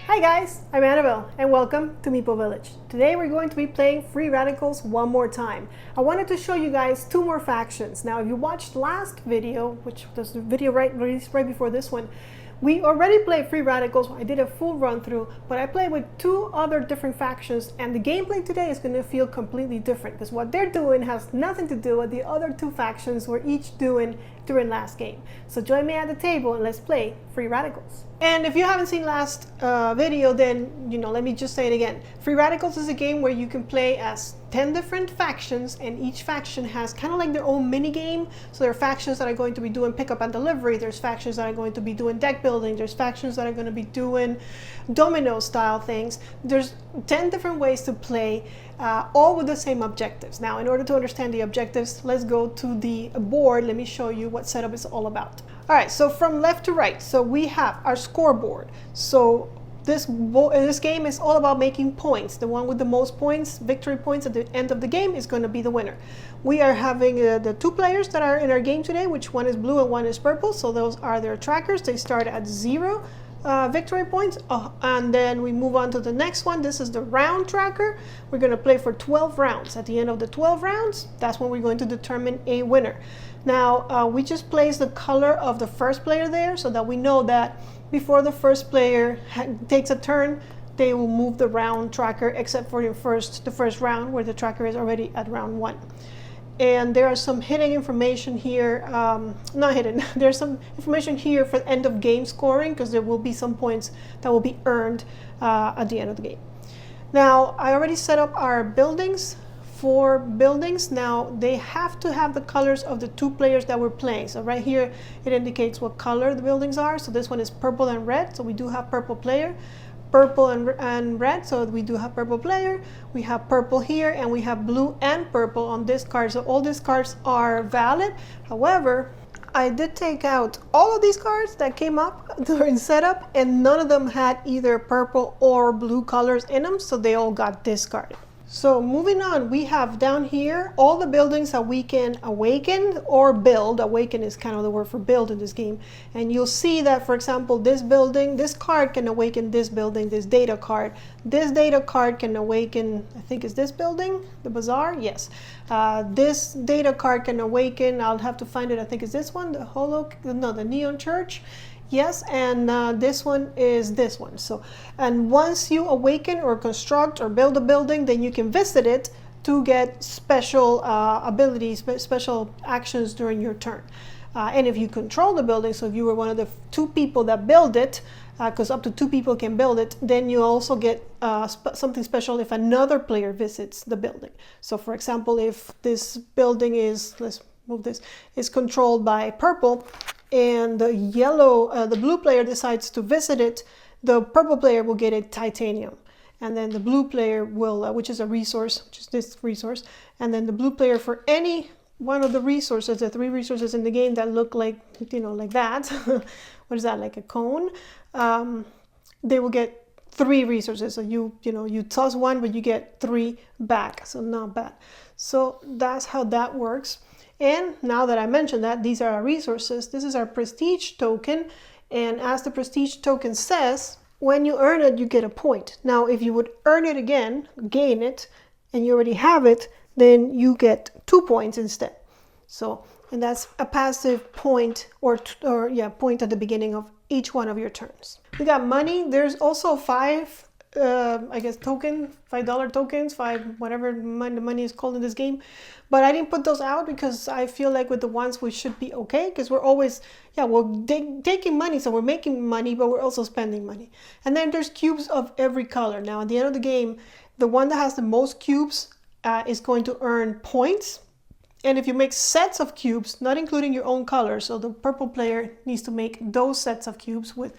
Hi guys, I'm Annabelle and welcome to Meeple Village. Today we're going to be playing Free Radicals one more time. I wanted to show you guys two more factions. Now if you watched last video, which was the video released right before this one, we already played Free Radicals. I did a full run through, but I played with two other different factions, and the gameplay today is going to feel completely different because what they're doing has nothing to do with the other two factions were each doing during last game. So join me at the table and let's play Free Radicals. And if you haven't seen last video, then let me just say it again. Free Radicals is a game where you can play as 10 different factions, and each faction has kind of like their own mini game. So there are factions that are going to be doing pickup and delivery, there's factions that are going to be doing deck building, there's factions that are going to be doing domino style things. There's 10 different ways to play, all with the same objectives. Now in order to understand the objectives, let's go to the board. Let me show you what setup is all about. All right, so from left to right, so we have our scoreboard. So this game is all about making points. The one with the most points, victory points at the end of the game, is going to be the winner. We are having the two players that are in our game today, which one is blue and one is purple. So those are their trackers. They start at 0 victory points, and then we move on to the next one. This is the round tracker. We're going to play for 12 rounds. At the end of the 12 rounds, that's when we're going to determine a winner. Now we just place the color of the first player there so that we know that before the first player takes a turn, they will move the round tracker, except for the first round where the tracker is already at round 1. And there are some hidden information here, not hidden, there's some information here for end of game scoring, because there will be some points that will be earned at the end of the game. Now, I already set up our buildings. 4 buildings. Now, they have to have the colors of the 2 players that we're playing. So right here, it indicates what color the buildings are. So this one is purple and red, so we do have purple player. Purple and red, so we do have purple player. We have purple here, and we have blue and purple on this card. So all these cards are valid. However, I did take out all of these cards that came up during setup, and none of them had either purple or blue colors in them, so they all got discarded. So moving on, we have down here all the buildings that we can awaken or build. Awaken is kind of the word for build in this game. And you'll see that, for example, this building, this card can awaken this building, this data card. This data card can awaken, I think is this building, the bazaar? Yes. This data card can awaken, I'll have to find it, I think is this one, the neon church. Yes, and this one is this one. So, and once you awaken or construct or build a building, then you can visit it to get special abilities, special actions during your turn. And if you control the building, so if you were one of the 2 people that build it, because up to 2 people can build it, then you also get something special if another player visits the building. So for example, if this building is, let's move this, is controlled by purple, and the blue player decides to visit it, the purple player will get a titanium, and then the blue player will, which is a resource, which is this resource, and then the blue player, for any one of the resources, the 3 resources in the game that look like, like that, what is that, like a cone, they will get 3 resources. So you toss 1, but you get 3 back, so not bad. So that's how that works. And now that I mentioned that, these are our resources. This is our prestige token. And as the prestige token says, when you earn it, you get a point. Now, if you would earn it again, gain it, and you already have it, then you get 2 points instead. So, and that's a passive point point at the beginning of each one of your turns. We got money. There's also 5 I guess $5 tokens, 5 whatever the money is called in this game, but I didn't put those out because I feel like with the ones we should be okay, because we're always we're taking money, so we're making money, but we're also spending money. And then there's cubes of every color. Now at the end of the game, the one that has the most cubes is going to earn points. And if you make sets of cubes, not including your own color, so the purple player needs to make those sets of cubes with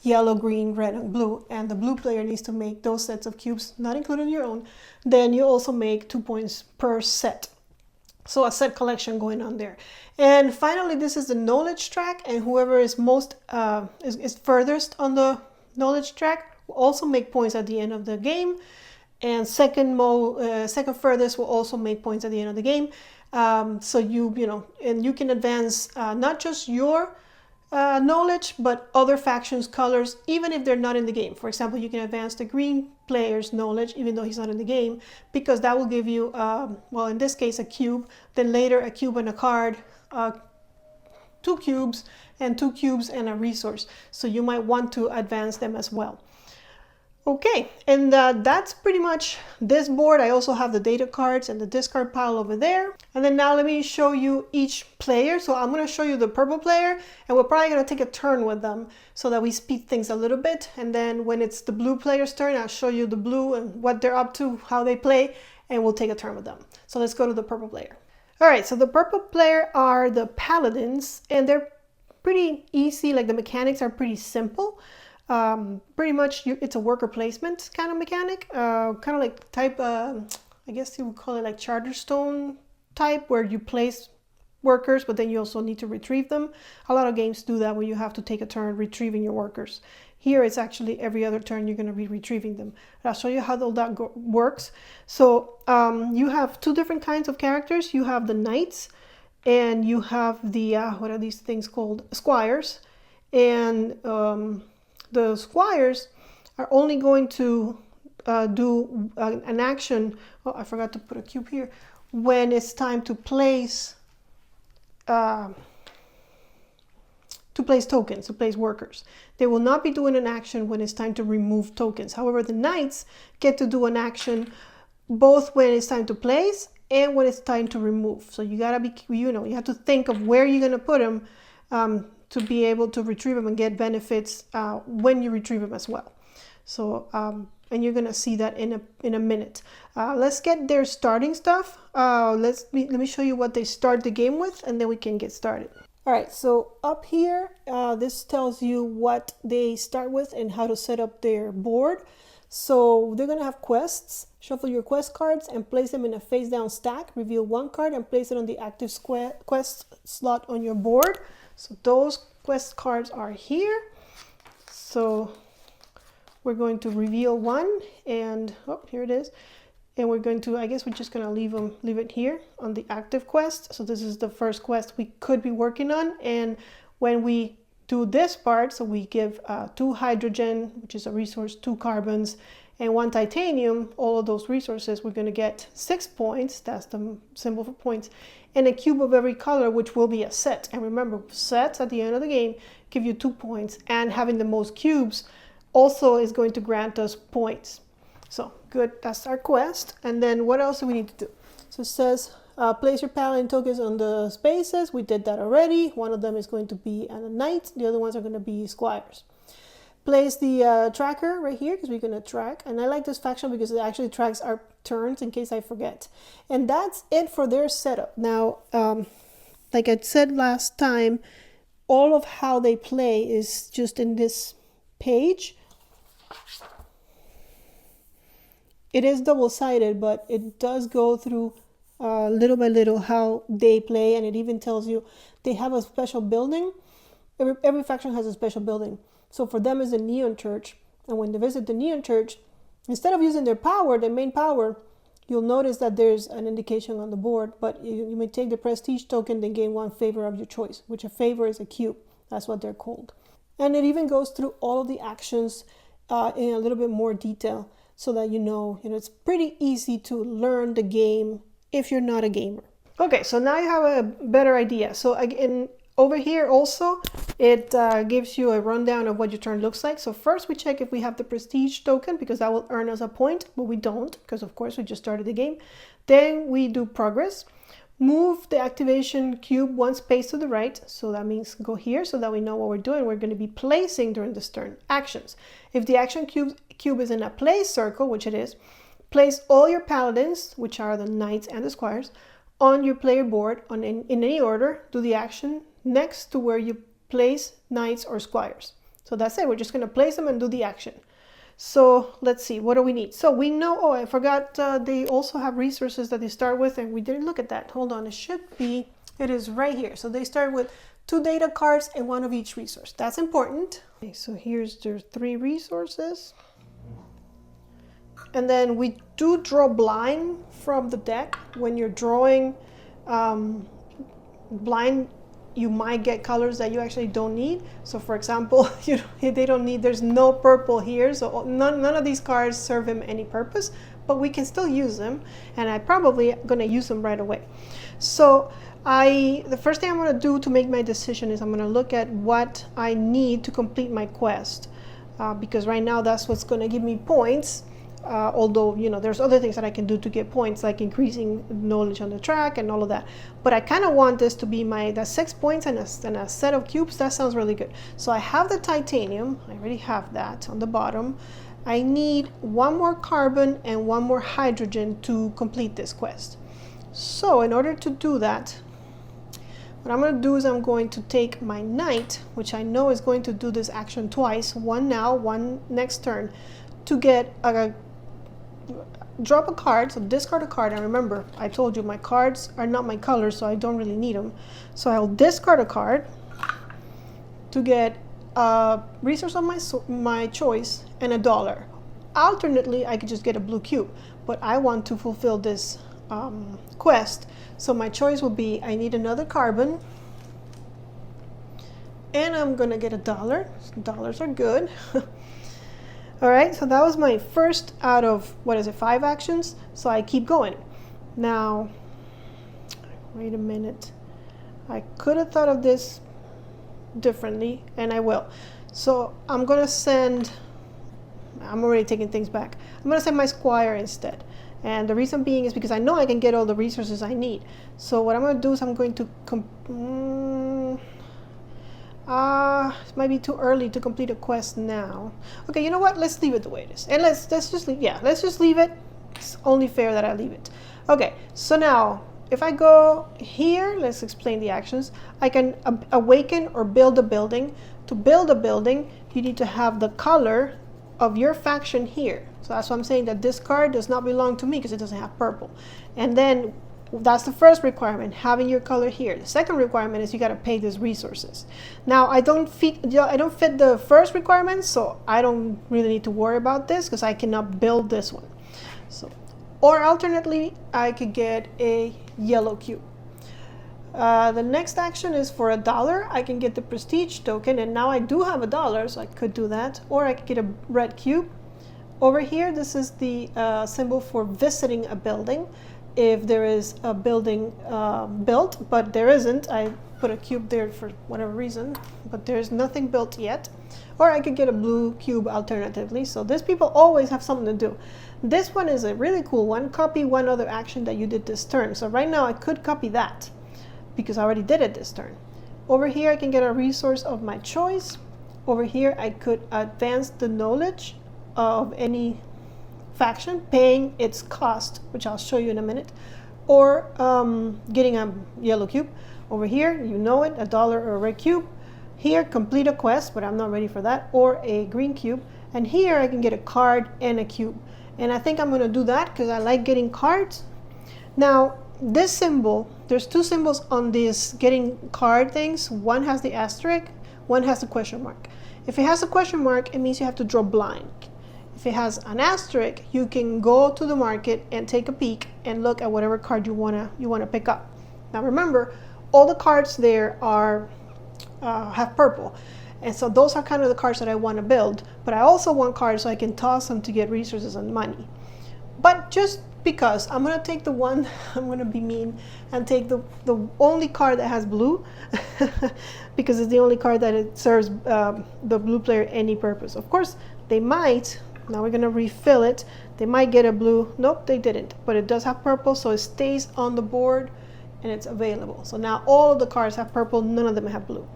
yellow, green, red, and blue, and the blue player needs to make those sets of cubes, not including your own, then you also make 2 points per set. So a set collection going on there. And finally, this is the knowledge track, and whoever is most is furthest on the knowledge track will also make points at the end of the game. And second furthest will also make points at the end of the game. So and you can advance not just your knowledge, but other factions' colors, even if they're not in the game. For example, you can advance the green player's knowledge, even though he's not in the game, because that will give you, well, in this case, a cube, then later a cube and a card, 2 cubes, and 2 cubes and a resource. So you might want to advance them as well. Okay, and that's pretty much this board. I also have the data cards and the discard pile over there. And then now let me show you each player. So I'm going to show you the purple player, and we're probably going to take a turn with them so that we speed things a little bit. And then when it's the blue player's turn, I'll show you the blue and what they're up to, how they play, and we'll take a turn with them. So let's go to the purple player. All right, so the purple player are the paladins, and they're pretty easy. Like, the mechanics are pretty simple. Pretty much it's a worker placement kind of mechanic, kind of like type, I guess you would call it like Charterstone type, where you place workers, but then you also need to retrieve them. A lot of games do that, where you have to take a turn retrieving your workers. Here it's actually every other turn you're going to be retrieving them. I'll show you how all that works. So you have 2 different kinds of characters. You have the knights, and you have the, what are these things called? Squires. And the squires are only going to do an action. Oh, I forgot to put a cube here. When it's time to place tokens, to place workers. They will not be doing an action when it's time to remove tokens. However, the knights get to do an action both when it's time to place and when it's time to remove. So you gotta be, you have to think of where you're gonna put them to be able to retrieve them and get benefits when you retrieve them as well. So, and you're gonna see that in a minute. Let's get their starting stuff. Let me show you what they start the game with, and then we can get started. All right, so up here, this tells you what they start with and how to set up their board. So they're gonna have quests. Shuffle your quest cards and place them in a face down stack. Reveal 1 card and place it on the active quest slot on your board. So those quest cards are here. So we're going to reveal 1, and oh, here it is. And we're going to, I guess we're just going to leave it here on the active quest. So this is the first quest we could be working on. And when we do this part, so we give 2 hydrogen, which is a resource, 2 carbons, and 1 titanium, all of those resources, we're going to get 6 points. That's the symbol for points. And a cube of every color, which will be a set. And remember, sets at the end of the game give you 2 points, and having the most cubes also is going to grant us points. So good, that's our quest. And then what else do we need to do? So it says place your paladin tokens on the spaces. We did that already. One of them is going to be a knight, the other ones are going to be squires. Place the tracker right here, because we're going to track. And I like this faction because it actually tracks our turns in case I forget. And that's it for their setup. Now, like I said last time, all of how they play is just in this page. It is double-sided, but it does go through little by little how they play, and it even tells you they have a special building. Every faction has a special building. So for them is the Neon Church, and when they visit the Neon Church, instead of using their power, their main power, you'll notice that there's an indication on the board, but you may take the prestige token, then gain 1 favor of your choice, which a favor is a cube. That's what they're called. And it even goes through all of the actions in a little bit more detail, so that you know it's pretty easy to learn the game if you're not a gamer. Okay, so now you have a better idea. So again, over here also, it gives you a rundown of what your turn looks like. So first we check if we have the prestige token, because that will earn us a point, but we don't, because of course we just started the game. Then we do progress. Move the activation cube 1 space to the right, so that means go here so that we know what we're doing. We're going to be placing during this turn actions. If the action cube is in a place circle, which it is, place all your paladins, which are the knights and the squires, on your player board in any order. Do the action next to where you place knights or squires. So that's it. We're just going to place them and do the action. So let's see, what do we need? So we know, oh, I forgot, they also have resources that they start with, and we didn't look at that. Hold on, it is right here. So they start with 2 data cards and 1 of each resource. That's important. Okay, so here's their 3 resources. And then we do draw blind from the deck. When you're drawing blind you might get colors that you actually don't need. So for example, they don't need, there's no purple here, so none of these cards serve him any purpose, but we can still use them, and I probably gonna use them right away. So the first thing I'm gonna do to make my decision is I'm gonna look at what I need to complete my quest, because right now that's what's gonna give me points. Although, there's other things that I can do to get points, like increasing knowledge on the track and all of that. But I kind of want this to be the 6 points and a set of cubes. That sounds really good. So I have the titanium. I already have that on the bottom. I need one more carbon and one more hydrogen to complete this quest. So in order to do that, what I'm going to do is I'm going to take my knight, which I know is going to do this action twice, one now, one next turn, to get drop a card, so discard a card. And remember, I told you my cards are not my colors, so I don't really need them. So I'll discard a card to get a resource of my choice and $1. Alternately, I could just get a blue cube, but I want to fulfill this quest. So my choice will be, I need another carbon, and I'm gonna get $1. Dollars are good. All right, so that was my first out of, 5 actions? So I keep going. Now, wait a minute. I could have thought of this differently, and I will. So I'm gonna send, I'm already taking things back. I'm gonna send my squire instead. And the reason being is because I know I can get all the resources I need. So what I'm gonna do is I'm going to, it might be too early to complete a quest now. Okay, you know what? Let's leave it the way it is. And let's just leave, let's just leave it. It's only fair that I leave it. Okay, so now if I go here, let's explain the actions. I can awaken or build a building. To build a building, you need to have the color of your faction here. So that's why I'm saying that this card does not belong to me because it doesn't have purple. And then that's the first requirement, having your color here. The second requirement is you got to pay these resources. Now I don't fit the first requirement, so I don't really need to worry about this because I cannot build this one. So, or alternately, I could get a yellow cube. The next action is for $1. I can get the prestige token, and now I do have $1, so I could do that. Or I could get a red cube. Over here, this is the symbol for visiting a building. If there is a building built, but there isn't, I put a cube there for whatever reason, but there's nothing built yet. Or I could get a blue cube alternatively. So these people always have something to do. This one is a really cool one. Copy one other action that you did this turn. So right now I could copy that because I already did it this turn. Over here I can get a resource of my choice. Over here I could advance the knowledge of any faction, paying its cost, which I'll show you in a minute, or getting a yellow cube. Over here, you know it, $1 or a red cube. Here, complete a quest, but I'm not ready for that, or a green cube. And here I can get a card and a cube. And I think I'm going to do that because I like getting cards. Now, this symbol, there's two symbols on these getting card things. One has the asterisk, one has the question mark. If it has a question mark, it means you have to draw blank. If it has an asterisk, you can go to the market and take a peek and look at whatever card you wanna pick up. Now remember, all the cards there are have purple, and so those are kind of the cards that I want to build. But I also want cards so I can toss them to get resources and money. But just because I'm gonna take the one, I'm gonna be mean and take the only card that has blue because it's the only card that it serves the blue player any purpose. Of course, they might. Now we're gonna refill it. They might get a blue. Nope, they didn't. But it does have purple, so it stays on the board and it's available. So now all of the cards have purple, none of them have blue.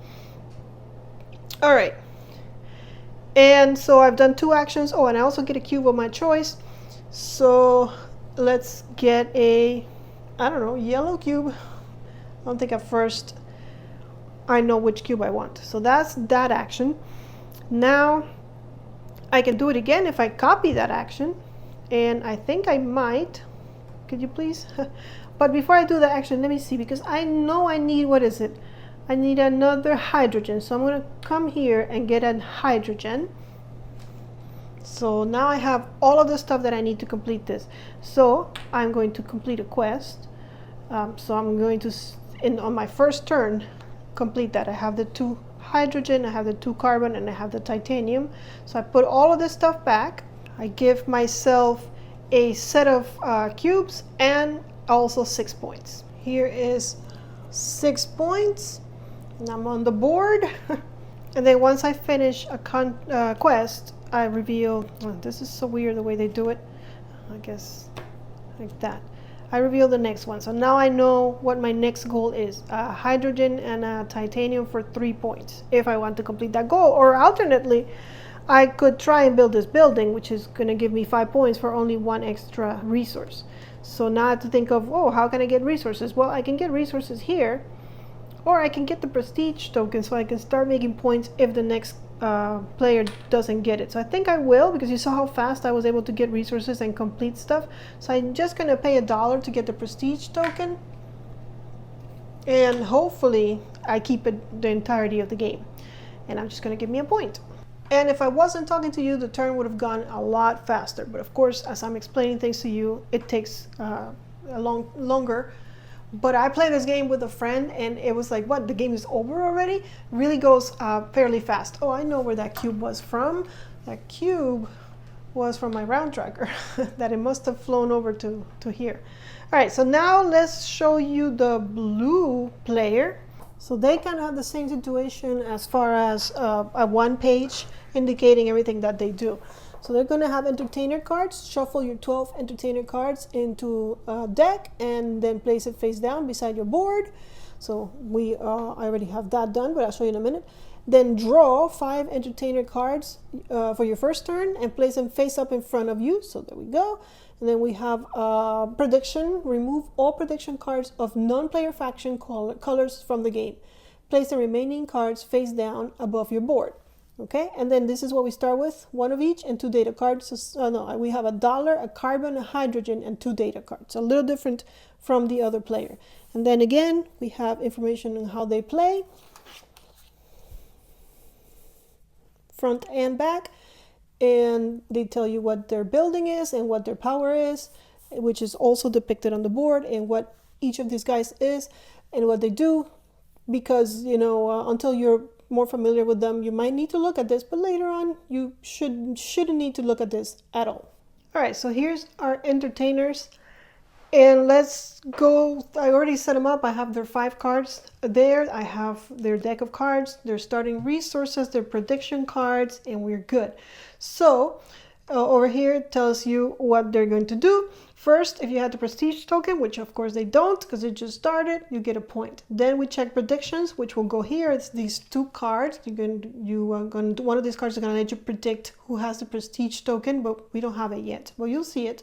All right. And so I've done 2 actions. Oh, and I also get a cube of my choice. So let's get a, I don't know, yellow cube. I don't think at first I know which cube I want. So that's that action. Now I can do it again if I copy that action, and I think I might. Could you please? But before I do the action, let me see, because I know I need, what is it? I need another hydrogen. So I'm going to come here and get a hydrogen. So now I have all of the stuff that I need to complete this. So I'm going to complete a quest. So I'm going to, on my first turn, complete that. I have the 2 hydrogen, I have the 2 carbon, and I have the titanium. So I put all of this stuff back. I give myself a set of cubes and also 6 points. Here is 6 points, and I'm on the board. And then once I finish a quest, I reveal, oh, this is so weird the way they do it. I guess like that. I reveal the next one. So now I know what my next goal is. Hydrogen and titanium for 3 points if I want to complete that goal. Or alternately, I could try and build this building, which is going to give me 5 points for only 1 extra resource. So now I have to think of, oh, how can I get resources? Well, I can get resources here, or I can get the prestige token so I can start making points if the next player doesn't get it. So I think I will, because you saw how fast I was able to get resources and complete stuff. So I'm just going to pay $1 to get the prestige token, and hopefully I keep it the entirety of the game. And I'm just going to give me a point. And if I wasn't talking to you, the turn would have gone a lot faster. But of course, as I'm explaining things to you, it takes longer. But I played this game with a friend, and it was like, what, the game is over already? It really goes fairly fast. Oh, I know where that cube was from. That cube was from my round tracker that it must have flown over to here. All right, so now let's show you the blue player. So they kind of have the same situation as far as a 1 page indicating everything that they do. So they're going to have entertainer cards. Shuffle your 12 entertainer cards into a deck and then place it face down beside your board. So I already have that done, but I'll show you in a minute. Then draw 5 entertainer cards for your first turn and place them face up in front of you. So there we go. And then we have prediction. Remove all prediction cards of non-player faction colors from the game. Place the remaining cards face down above your board. Okay, and then this is what we start with, 1 of each and 2 data cards. So, no, we have $1, a carbon, a hydrogen, and 2 data cards. A little different from the other player. And then again, we have information on how they play, front and back, and they tell you what their building is and what their power is, which is also depicted on the board, and what each of these guys is and what they do. Because, you know, until you're more familiar with them, you might need to look at this, but later on you shouldn't need to look at this at all. All right, so here's our entertainers, and let's go. I already set them up. I have their 5 cards there. I have their deck of cards, their starting resources, their prediction cards, and we're good. So over here it tells you what they're going to do. First, if you had the prestige token, which of course they don't because it just started, you get a point. Then we check predictions, which will go here. It's these 2 cards. One of these cards is going to let you predict who has the prestige token, but we don't have it yet. Well, you'll see it.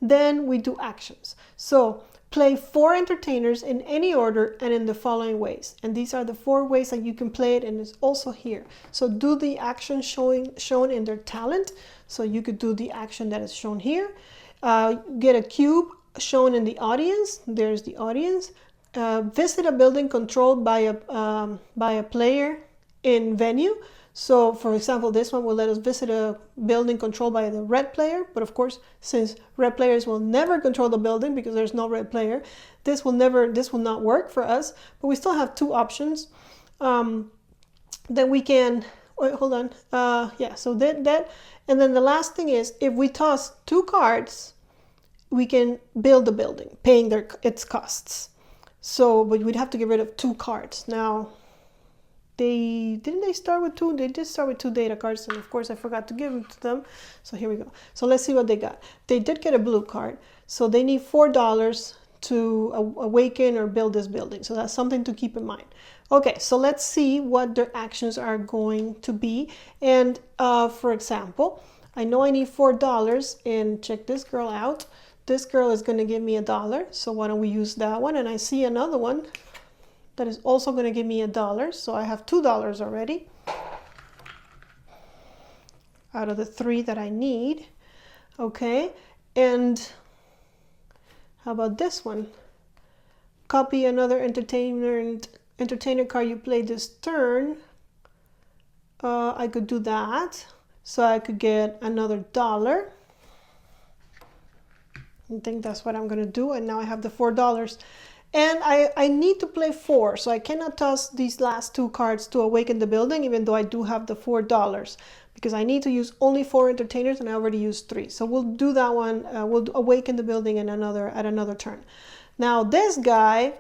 Then we do actions. So play 4 entertainers in any order and in the following ways. And these are the 4 ways that you can play it, and it's also here. So do the action shown in their talent. So you could do the action that is shown here. Get a cube shown in the audience. There's the audience. Visit a building controlled by a player in venue. So for example, this one will let us visit a building controlled by the red player. But of course, since red players will never control the building because there's no red player, this will not work for us. But we still have 2 options. Then we can, wait, hold on. Yeah, so that, and then the last thing is, if we toss 2 cards, we can build the building, paying its costs. So, but we'd have to get rid of 2 cards. Now, didn't they start with 2? They did start with 2 data cards, and of course I forgot to give them to them. So here we go. So let's see what they got. They did get a blue card, so they need $4 to awaken or build this building. So that's something to keep in mind. Okay, so let's see what their actions are going to be. And for example, I know I need $4, and check this girl out. This girl is going to give me $1, so why don't we use that one? And I see another one that is also going to give me $1, so I have $2 already out of the 3 that I need. Okay, and how about this one? Copy another entertainer card you played this turn. I could do that, so I could get another $1. I think that's what I'm going to do, and now I have the $4. And I need to play 4, so I cannot toss these last 2 cards to awaken the building, even though I do have the $4, because I need to use only 4 entertainers and I already used 3. So we'll do that one. We'll awaken the building in at another turn. Now this guy,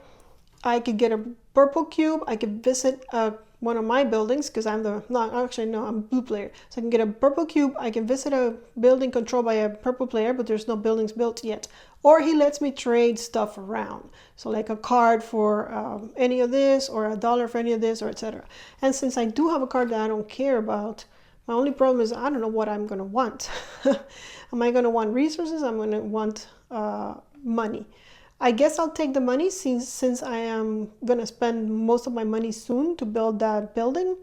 I could get a purple cube. I could visit one of my buildings because I'm I'm blue player. So I can get a purple cube. I can visit a building controlled by a purple player, but there's no buildings built yet. Or he lets me trade stuff around. So like a card for any of this, or $1 for any of this, or etc. And since I do have a card that I don't care about, my only problem is I don't know what I'm going to want. Am I going to want resources? I'm going to want money. I guess I'll take the money since I am going to spend most of my money soon to build that building.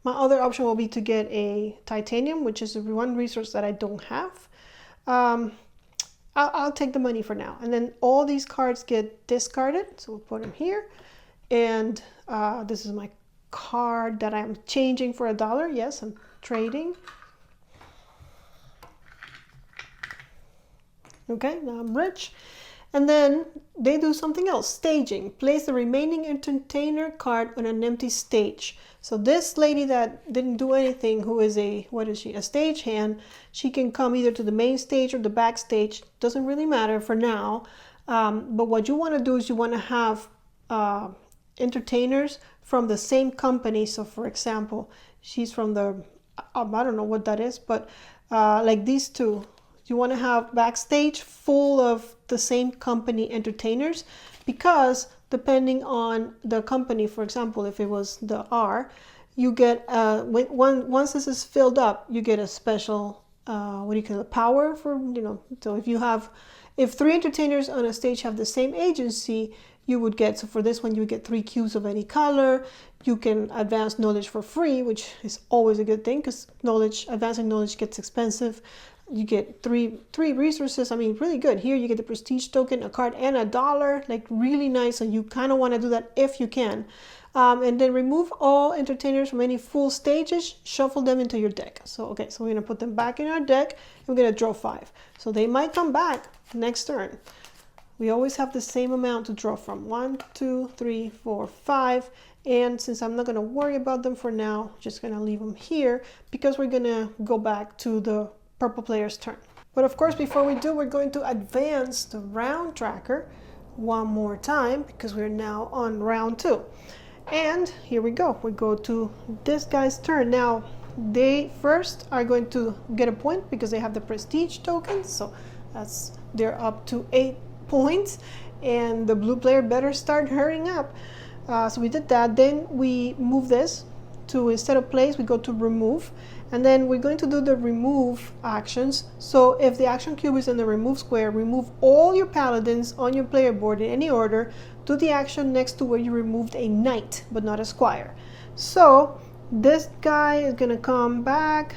My other option will be to get a titanium, which is one resource that I don't have. I'll take the money for now. And then all these cards get discarded. So we'll put them here. And this is my card that I'm changing for $1. Yes, I'm trading. Okay, now I'm rich. And then they do something else, staging. Place the remaining entertainer card on an empty stage. So this lady that didn't do anything, who is a stagehand, she can come either to the main stage or the backstage. Doesn't really matter for now. But what you want to do is you want to have entertainers from the same company. So for example, she's from the, I don't know what that is, but like these two. You want to have backstage full of the same company entertainers, because depending on the company, for example, if it was the R, you get once this is filled up, you get a special power for, so if 3 entertainers on a stage have the same agency, you would get, so for this one you would get 3 cubes of any color. You can advance knowledge for free, which is always a good thing because advancing knowledge gets expensive. You get three resources. I mean, really good. Here you get the prestige token, a card, and $1. Like really nice. So you kind of want to do that if you can. And then remove all entertainers from any full stages. Shuffle them into your deck. So okay, so we're gonna put them back in our deck. And we're gonna draw 5. So they might come back next turn. We always have the same amount to draw from. 1, 2, 3, 4, 5. And since I'm not gonna worry about them for now, just gonna leave them here because we're gonna go back to the purple player's turn. But of course, before we do, we're going to advance the round tracker one more time because we're now on round 2. And here we go. We go to this guy's turn. Now, they first are going to get a point because they have the prestige tokens. So they're up to 8 points. And the blue player better start hurrying up. So we did that. Then we move this to, instead of place, we go to remove. And then we're going to do the remove actions. So if the action cube is in the remove square, remove all your paladins on your player board in any order. Do the action next to where you removed a knight, but not a squire. So this guy is gonna come back,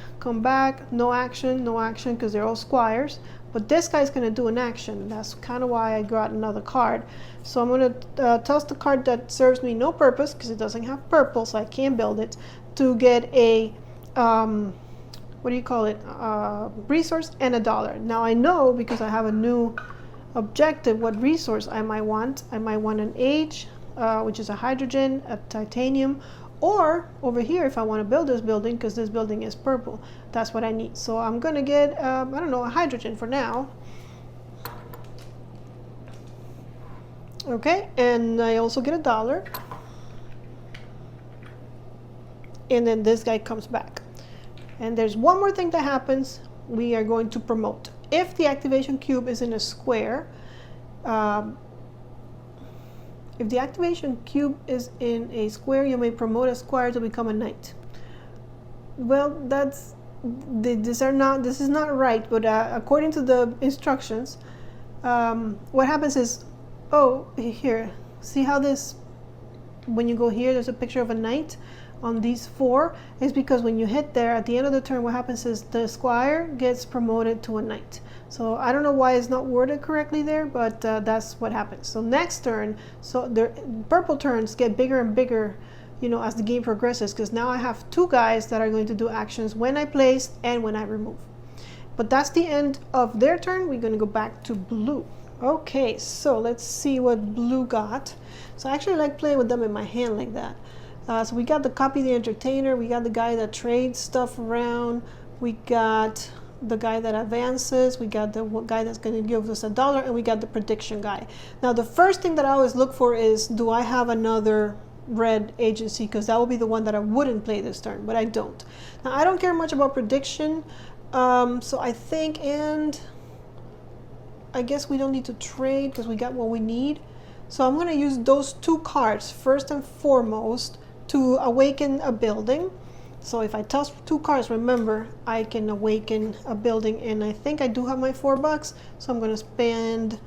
no action, because they're all squires. But this guy's gonna do an action. That's kind of why I got another card. So I'm gonna toss the card that serves me no purpose, because it doesn't have purple, so I can't build it, to get a resource and $1. Now I know, because I have a new objective, what resource I might want. I might want an H, which is a hydrogen, a titanium, or over here if I want to build this building, because this building is purple, that's what I need. So I'm gonna get I don't know, a hydrogen for now. Okay, and I also get $1. And then this guy comes back. And there's one more thing that happens. We are going to promote. If the activation cube is in a square, if the activation cube is in a square, you may promote a squire to become a knight. Well, this is not right, but according to the instructions, what happens is, here, see how this, when you go here, there's a picture of a knight on these 4, is because when you hit there at the end of the turn, what happens is the squire gets promoted to a knight. So I don't know why it's not worded correctly there, but that's what happens. So next turn, so the purple turns get bigger and bigger, as the game progresses, because now I have 2 guys that are going to do actions when I place and when I remove. But that's the end of their turn. We're going to go back to blue. Okay, so let's see what blue got. So I actually like playing with them in my hand like that. So we got the copy the entertainer, we got the guy that trades stuff around, we got the guy that advances, we got the guy that's going to give us $1, and we got the prediction guy. Now the first thing that I always look for is, do I have another red agency? Because that will be the one that I wouldn't play this turn, but I don't. Now I don't care much about prediction, so I think, and I guess we don't need to trade because we got what we need. So I'm going to use those two cards first and foremost to awaken a building. So if I toss two cards, remember, I can awaken a building, and I think I do have my $4, so I'm going to spend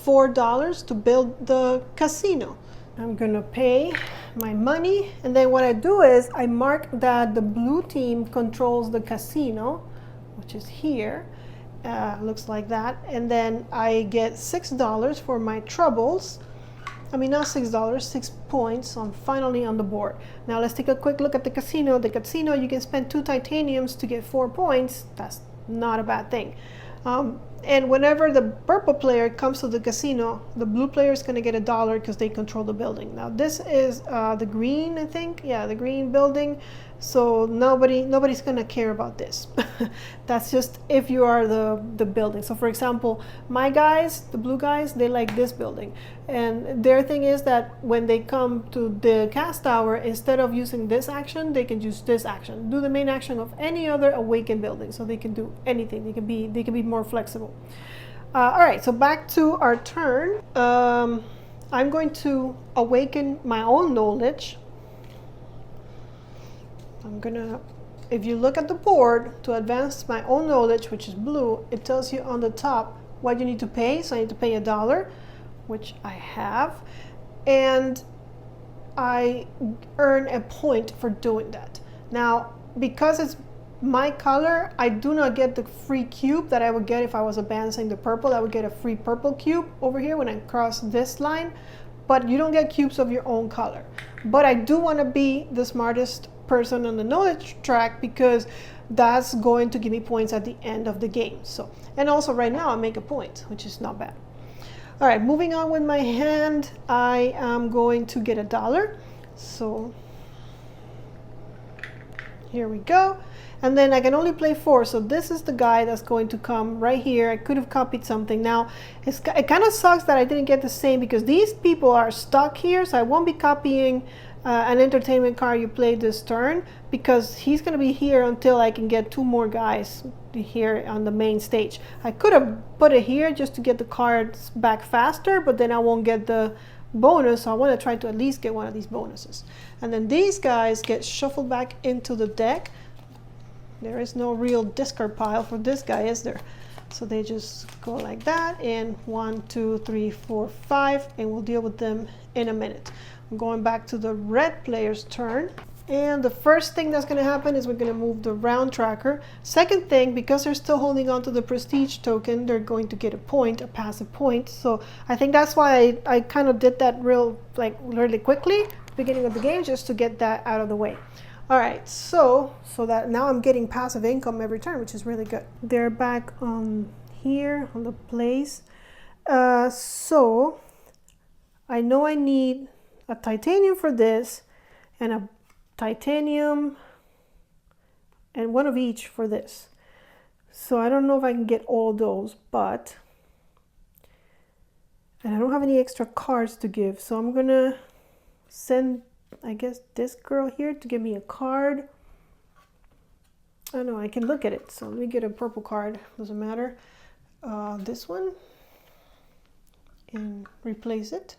$4 to build the casino. I'm going to pay my money, and then what I do is I mark that the blue team controls the casino, which is here. Looks like that, and then I get $6 for my troubles. I mean, not $6, 6 points finally on the board. Now let's take a quick look at the casino. The casino, you can spend 2 titaniums to get 4 points. That's not a bad thing. And whenever the purple player comes to the casino, the blue player is going to get $1 because they control the building. Now this is the green, I think. Yeah, the green building. So nobody's going to care about this. That's just if you are the building. So for example, my guys, the blue guys, they like this building. And their thing is that when they come to the cast tower, instead of using this action, they can use this action. Do the main action of any other awakened building. So they can do anything. They can be more flexible. All right, so back to our turn. I'm going to awaken my own knowledge. I'm gonna, if you look at the board, to advance my own knowledge, which is blue, it tells you on the top what you need to pay. So I need to pay $1, which I have, and I earn a point for doing that. Now, because it's my color, I do not get the free cube that I would get if I was advancing the purple. I would get a free purple cube over here when I cross this line, but you don't get cubes of your own color. But I do want to be the smartest person on the knowledge track because that's going to give me points at the end of the game. So, and also right now I make a point, which is not bad. All right, moving on with my hand, I am going to get $1. So here we go. And then I can only play 4. So this is the guy that's going to come right here. I could have copied something. Now, it kind of sucks that I didn't get the same because these people are stuck here. So I won't be copying an entertainment card you played this turn because he's going to be here until I can get 2 more guys here on the main stage. I could have put it here just to get the cards back faster, but then I won't get the bonus. So I want to try to at least get one of these bonuses. And then these guys get shuffled back into the deck. There is no real discard pile for this guy, is there? So they just go like that, and 1, 2, 3, 4, 5, and we'll deal with them in a minute. I'm going back to the red player's turn. And the first thing that's going to happen is we're going to move the round tracker. Second thing, because they're still holding on to the prestige token, they're going to get a point, a passive point. So I think that's why I kind of did that really quickly, beginning of the game, just to get that out of the way. All right, so that now I'm getting passive income every turn, which is really good. They're back on here on the place. So I know I need a titanium for this and a titanium and one of each for this. So I don't know if I can get all those, and I don't have any extra cards to give. So I'm gonna send, I guess, this girl here to give me a card. I don't know, I can look at it. So let me get a purple card, doesn't matter. This one, and replace it.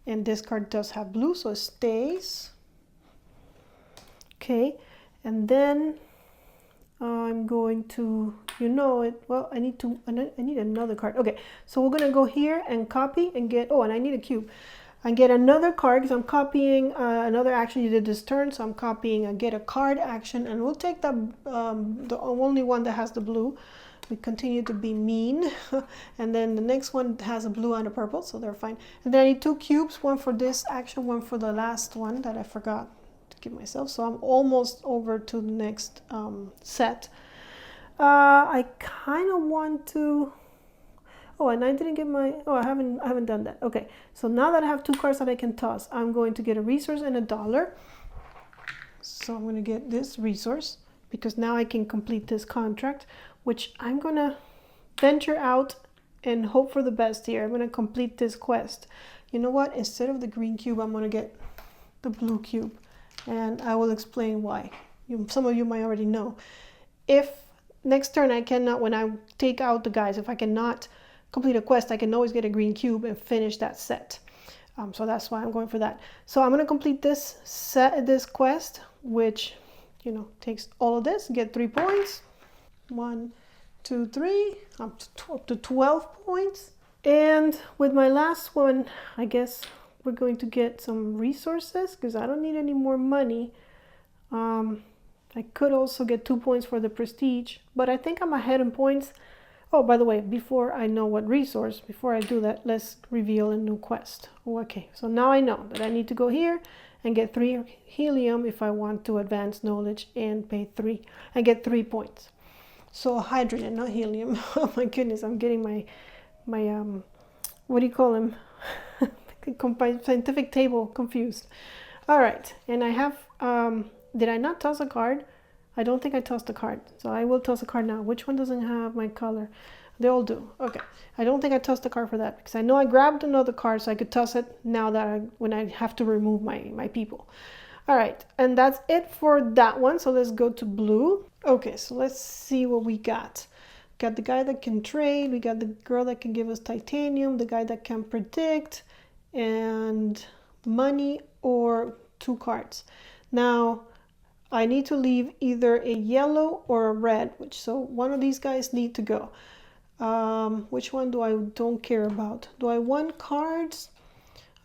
And this card does have blue, so it stays. Okay, and then I'm going to, well, I need another card. Okay, so we're gonna go here and copy and get, and I need a cube. And get another card because I'm copying another action you did this turn. So I'm copying a get a card action, and we'll take the only one that has the blue. We continue to be mean. And then the next one has a blue and a purple, so they're fine. And then I need 2 cubes, one for this action, one for the last one that I forgot to give myself. So I'm almost over to the next set. I kind of want to... Oh, and I didn't get my, oh, I haven't done that. Okay, so now that I have 2 cards that I can toss, I'm going to get a resource and $1. So I'm going to get this resource because now I can complete this contract, which I'm going to venture out and hope for the best here. I'm going to complete this quest. You know what? Instead of the green cube, I'm going to get the blue cube, and I will explain why. Some of you might already know. If next turn I cannot, when I take out the guys, if I cannot complete a quest, I can always get a green cube and finish that set. So that's why I'm going for that. So I'm going to complete this quest, which, you know, takes all of this, get 3 points. 1, 2, 3, up to 12 points. And with my last one, I guess we're going to get some resources because I don't need any more money. I could also get 2 points for the prestige, but I think I'm ahead in points. Oh, by the way, before I know what resource, before I do that, let's reveal a new quest. Oh, okay, so now I know that I need to go here and get 3 helium if I want to advance knowledge and pay 3 and get 3 points. So hydrogen, not helium. Oh my goodness, I'm getting my what do you call them? Scientific table confused. All right, and I have, did I not toss a card? I don't think I tossed a card, so I will toss a card now. Which one doesn't have my color? They all do. Okay, I don't think I tossed a card for that because I know I grabbed another card so I could toss it now that when I have to remove my people. All right, and that's it for that one. So let's go to blue. Okay, so let's see what we got. Got the guy that can trade, we got the girl that can give us titanium, the guy that can predict, and money or 2 cards. Now, I need to leave either a yellow or a red, so one of these guys need to go. Which one do I don't care about? Do I want cards?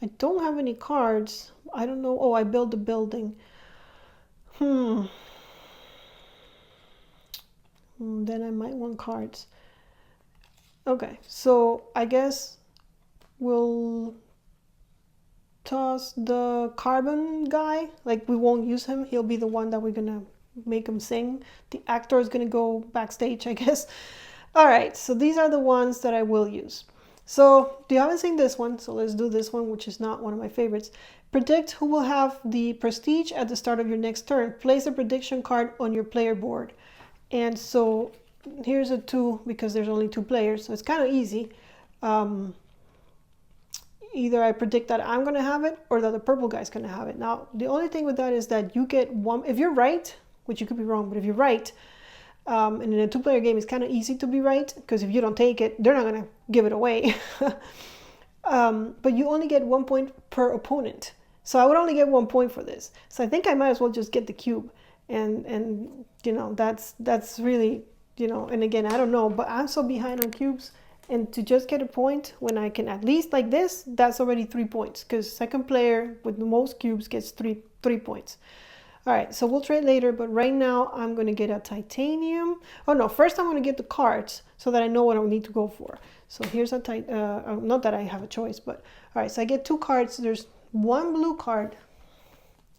I don't have any cards. I don't know. Oh, I build a building. Then I might want cards. Okay, so I guess we'll toss the carbon guy. Like, we won't use him. He'll be the one that we're gonna make him sing. The actor is gonna go backstage, I guess. All right, so these are the ones that I will use. So you haven't seen this one, so let's do this one, which is not one of my favorites. Predict who will have the prestige at the start of your next turn. Place a prediction card on your player board. And so here's a 2 because there's only 2 players, so it's kind of easy. Either I predict that I'm going to have it or that the purple guy's going to have it. Now, the only thing with that is that you get 1, if you're right, which you could be wrong, but if you're right, and in a 2-player game, it's kind of easy to be right because if you don't take it, they're not going to give it away. But you only get 1 point per opponent. So I would only get 1 point for this. So I think I might as well just get the cube. And you know, that's really, you know, and again, I don't know, but I'm so behind on cubes, and to just get a point when I can at least like this, that's already 3 points because second player with the most cubes gets three points. All right, so we'll trade later, but right now I'm going to get a titanium. Oh no, first I'm going to get the cards so that I know what I need to go for. So here's a not that I have a choice, but all right, so I get 2 cards. There's 1 blue card,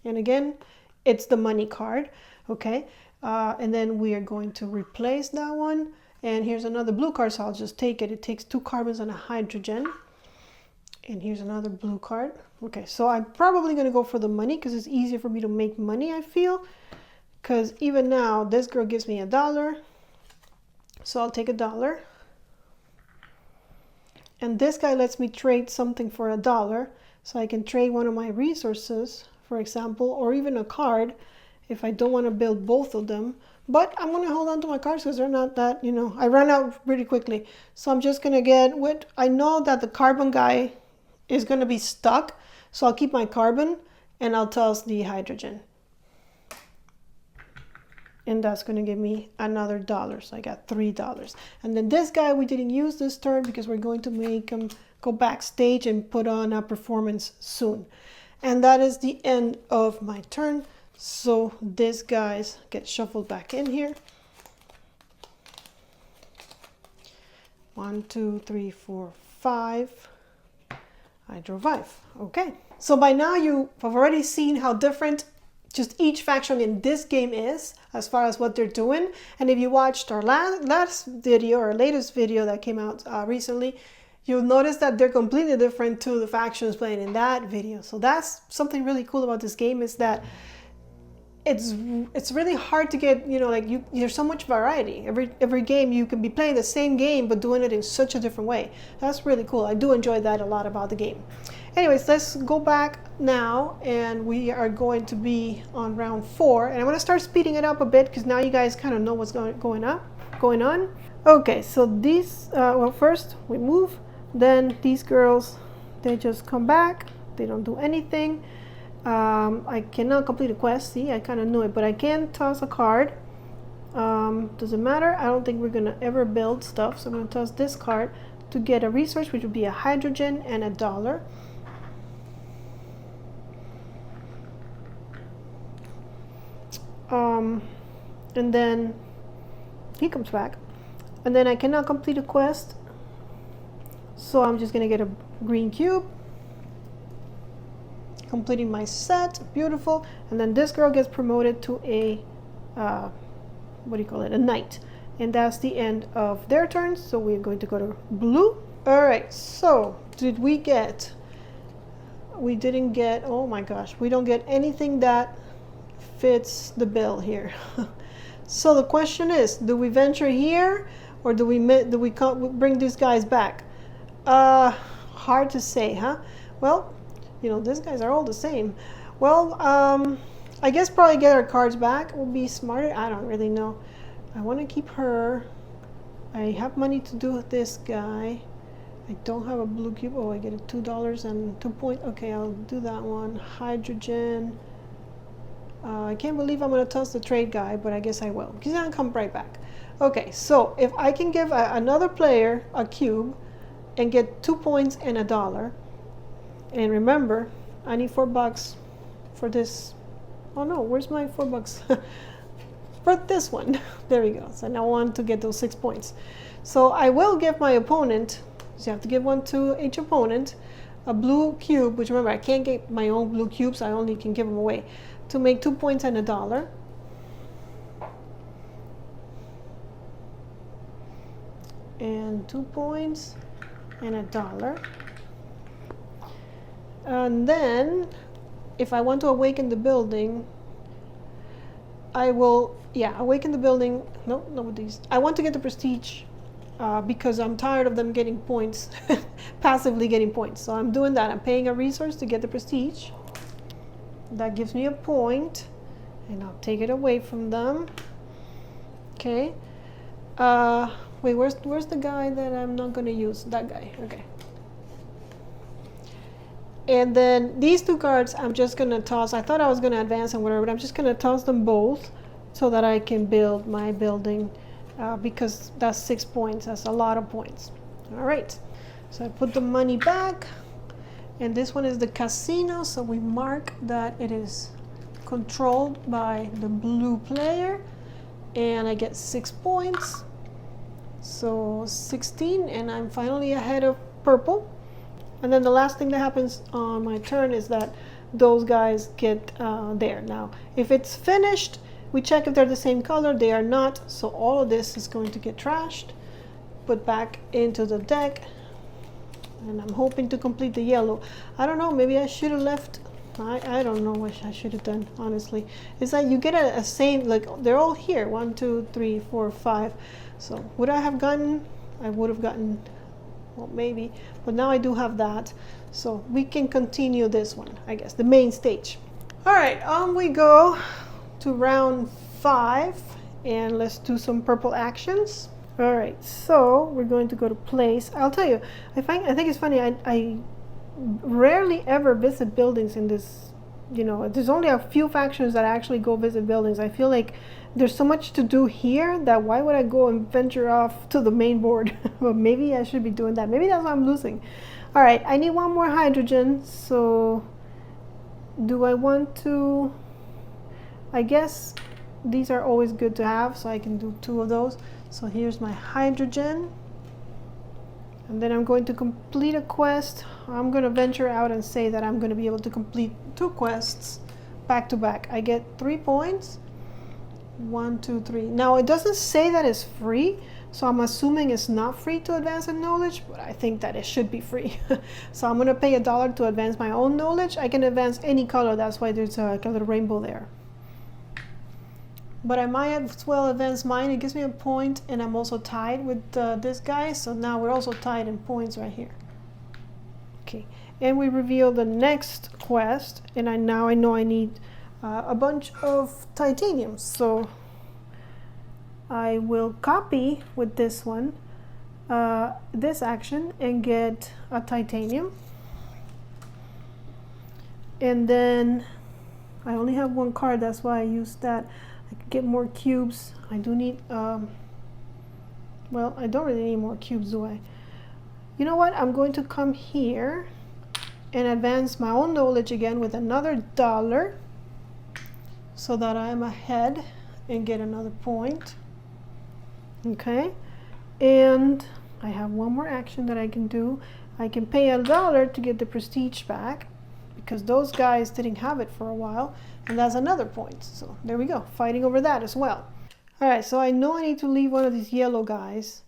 and again, it's the money card. Okay, and then we are going to replace that one, and here's another blue card, so I'll just take it. It takes 2 carbons and a hydrogen, and here's another blue card. Okay, so I'm probably going to go for the money because it's easier for me to make money, I feel, because even now this girl gives me $1, so I'll take $1, and this guy lets me trade something for $1, so I can trade one of my resources, for example, or even a card if I don't want to build both of them. But I'm going to hold on to my cards because they're not that, you know, I ran out pretty quickly. So I'm just going to get what I know that the carbon guy is going to be stuck. So I'll keep my carbon and I'll toss the hydrogen. And that's going to give me another $1. So I got $3. And then this guy we didn't use this turn because we're going to make him go backstage and put on a performance soon. And that is the end of my turn. So this guys get shuffled back in here. 1, 2, 3, 4, 5. I drew 5. Okay. So by now you have already seen how different just each faction in this game is, as far as what they're doing. And if you watched our last video, or latest video that came out recently, you'll notice that they're completely different to the factions playing in that video. So that's something really cool about this game, is that it's really hard to get, you know, like there's so much variety. Every game you can be playing the same game but doing it in such a different way. That's really cool. I do enjoy that a lot about the game. Anyways, let's go back now, and we are going to be on round 4, and I'm going to start speeding it up a bit because now you guys kind of know what's going on. Okay, so these well, first we move, then these girls, they just come back, they don't do anything. I cannot complete a quest. See, I kind of knew it, but I can toss a card. Doesn't matter. I don't think we're gonna ever build stuff, so I'm gonna toss this card to get a resource, which would be a hydrogen and $1. And then he comes back, and then I cannot complete a quest, so I'm just gonna get a green cube, completing my set. Beautiful. And then this girl gets promoted to a what do you call it, a knight, and that's the end of their turn. So we're going to go to blue. All right, so we didn't get, oh my gosh, we don't get anything that fits the bill here. So the question is, do we venture here, or do we bring these guys back? Hard to say, huh? Well, you know, these guys are all the same. Well, I guess probably get our cards back would be smarter. I don't really know. I want to keep her. I have money to do this guy. I don't have a blue cube. Oh, I get a $2 and 2 points. Okay, I'll do that one. Hydrogen. I can't believe I'm going to toss the trade guy, but I guess I will, because I'll come right back. Okay, so if I can give another player a cube and get 2 points and $1, and remember, I need $4 for this. Oh no, where's my $4? For this one. There we go. So now I want to get those 6 points. So I will give my opponent, so you have to give one to each opponent, a blue cube, which remember, I can't get my own blue cubes, I only can give them away, to make 2 points and $1. And 2 points and $1. And then if I want to awaken the building, I will, yeah, awaken the building. No, not with these. I want to get the prestige because I'm tired of them getting points, passively getting points. So I'm doing that. I'm paying a resource to get the prestige. That gives me a point, and I'll take it away from them. Okay. Wait, where's the guy that I'm not going to use? That guy. Okay. And then these 2 cards I'm just going to toss. I thought I was going to advance and whatever, but I'm just going to toss them both so that I can build my building because that's 6 points. That's a lot of points. All right. So I put the money back, and this one is the casino. So we mark that it is controlled by the blue player, and I get 6 points. So 16, and I'm finally ahead of purple. And then the last thing that happens on my turn is that those guys get there. Now, if it's finished, we check if they're the same color. They are not, so all of this is going to get trashed, put back into the deck, and I'm hoping to complete the yellow. I don't know, maybe I should have left. I don't know what I should have done, honestly. It's like you get a same, like they're all here, 1, 2, 3, 4, 5. So would I have gotten, I would have gotten, well, maybe, but now I do have that, so we can continue this one, I guess, the main stage. All right, on we go to round 5, and let's do some purple actions. All right, so we're going to go to place. I'll tell you, I think it's funny, I rarely ever visit buildings in this, you know, there's only a few factions that actually go visit buildings. I feel like there's so much to do here that why would I go and venture off to the main board? Well, maybe I should be doing that. Maybe that's why I'm losing. All right, I need 1 more hydrogen. So do I want to, I guess these are always good to have, so I can do 2 of those. So here's my hydrogen. And then I'm going to complete a quest. I'm going to venture out and say that I'm going to be able to complete 2 quests back to back. I get 3 points. 1, 2, 3. Now it doesn't say that it's free, so I'm assuming it's not free to advance in knowledge, but I think that it should be free. So I'm gonna pay $1 to advance my own knowledge. I can advance any color, that's why there's like a little rainbow there. But I might as well advance mine. It gives me a point, and I'm also tied with this guy, so now we're also tied in points right here. Okay, and we reveal the next quest, and now I know I need a bunch of titanium, so I will copy with this one this action and get a titanium, and then I only have one card, that's why I used that. I could get more cubes. I do need well, I don't really need more cubes, do I? You know what, I'm going to come here and advance my own knowledge again with another $1 so that I'm ahead and get another point. Okay, and I have one more action that I can do. I can pay $1 to get the prestige back because those guys didn't have it for a while, and that's another point. So there we go, fighting over that as well. All right, so I know I need to leave one of these yellow guys.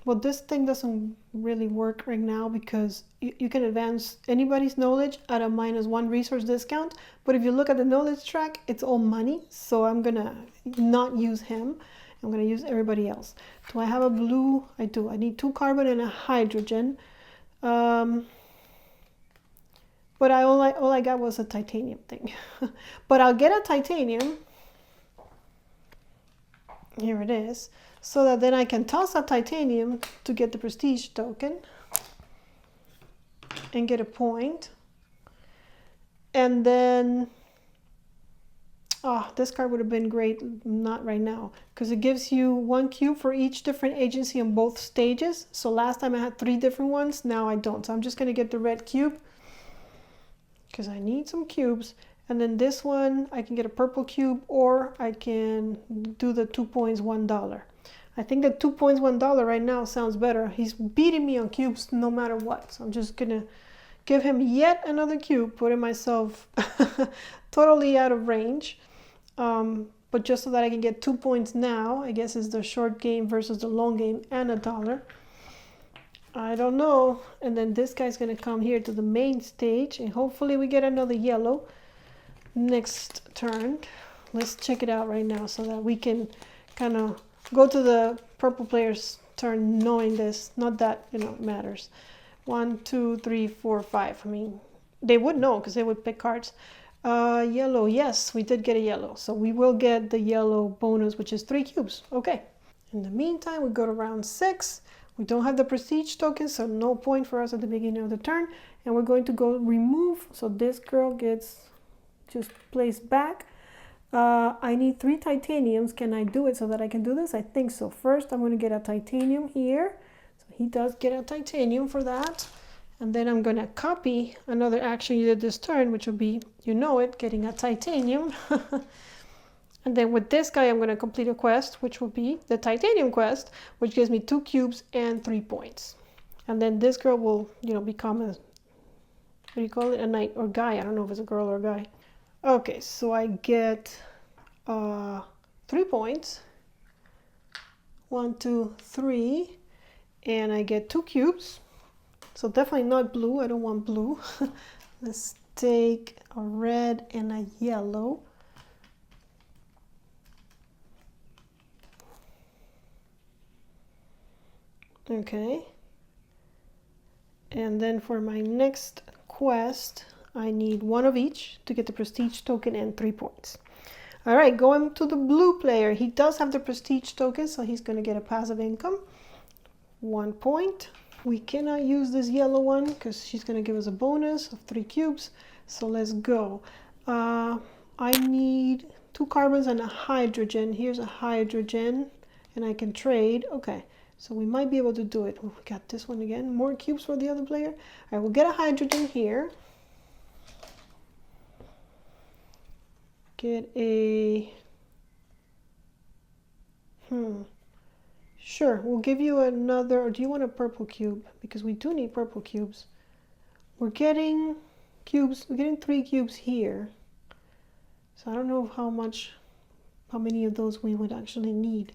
Well, this thing doesn't really work right now because you can advance anybody's knowledge at a -1 resource discount, but if you look at the knowledge track, it's all money, so I'm gonna not use him. I'm gonna use everybody else. Do I have a blue? I do. I need 2 carbon and a hydrogen. But all I got was a titanium thing. But I'll get a titanium. Here it is. So that then I can toss a titanium to get the prestige token and get a point. And then, oh, this card would have been great, not right now, because it gives you 1 cube for each different agency on both stages. So last time I had 3 different ones, now I don't. So I'm just going to get the red cube because I need some cubes. And then this one, I can get a purple cube, or I can do the 2 points, $1. I think the 2 points, $1 right now sounds better. He's beating me on cubes no matter what. So I'm just gonna give him yet another cube, putting myself totally out of range. But just so that I can get 2 points now, I guess it's the short game versus the long game, and $1. I don't know. And then this guy's gonna come here to the main stage, and hopefully we get another yellow next turn. Let's check it out right now so that we can kind of go to the purple player's turn knowing this. Not that, you know, it matters. 1, 2, 3, 4, 5. I mean, they would know because they would pick cards. Yellow, yes, we did get a yellow. So we will get the yellow bonus, which is 3 cubes. Okay. In the meantime, we go to round 6. We don't have the prestige token, so no point for us at the beginning of the turn. And we're going to go remove. So this girl gets just placed back. I need 3 titaniums. Can I do it so that I can do this? I think so. First, I'm going to get a titanium here. So he does get a titanium for that. And then I'm going to copy another action you did this turn, which will be, you know it, getting a titanium. And then with this guy, I'm going to complete a quest, which will be the titanium quest, which gives me 2 cubes and 3 points. And then this girl will, you know, become a, what do you call it? A knight or guy. I don't know if it's a girl or a guy. Okay, so I get 3 points. 1, 2, 3. And I get 2 cubes. So definitely not blue. I don't want blue. Let's take a red and a yellow. Okay. And then for my next quest, I need 1 of each to get the prestige token and 3 points. All right, going to the blue player. He does have the prestige token, so he's going to get a passive income. 1 point. We cannot use this yellow one because she's going to give us a bonus of 3 cubes. So let's go. I need 2 carbons and a hydrogen. Here's a hydrogen, and I can trade. Okay. So we might be able to do it. Oh, we got this one again. More cubes for the other player. All right, we'll get a hydrogen here. Get a... Sure, we'll give you another... Or do you want a purple cube? Because we do need purple cubes. We're getting cubes. We're getting 3 cubes here. So I don't know how many of those we would actually need.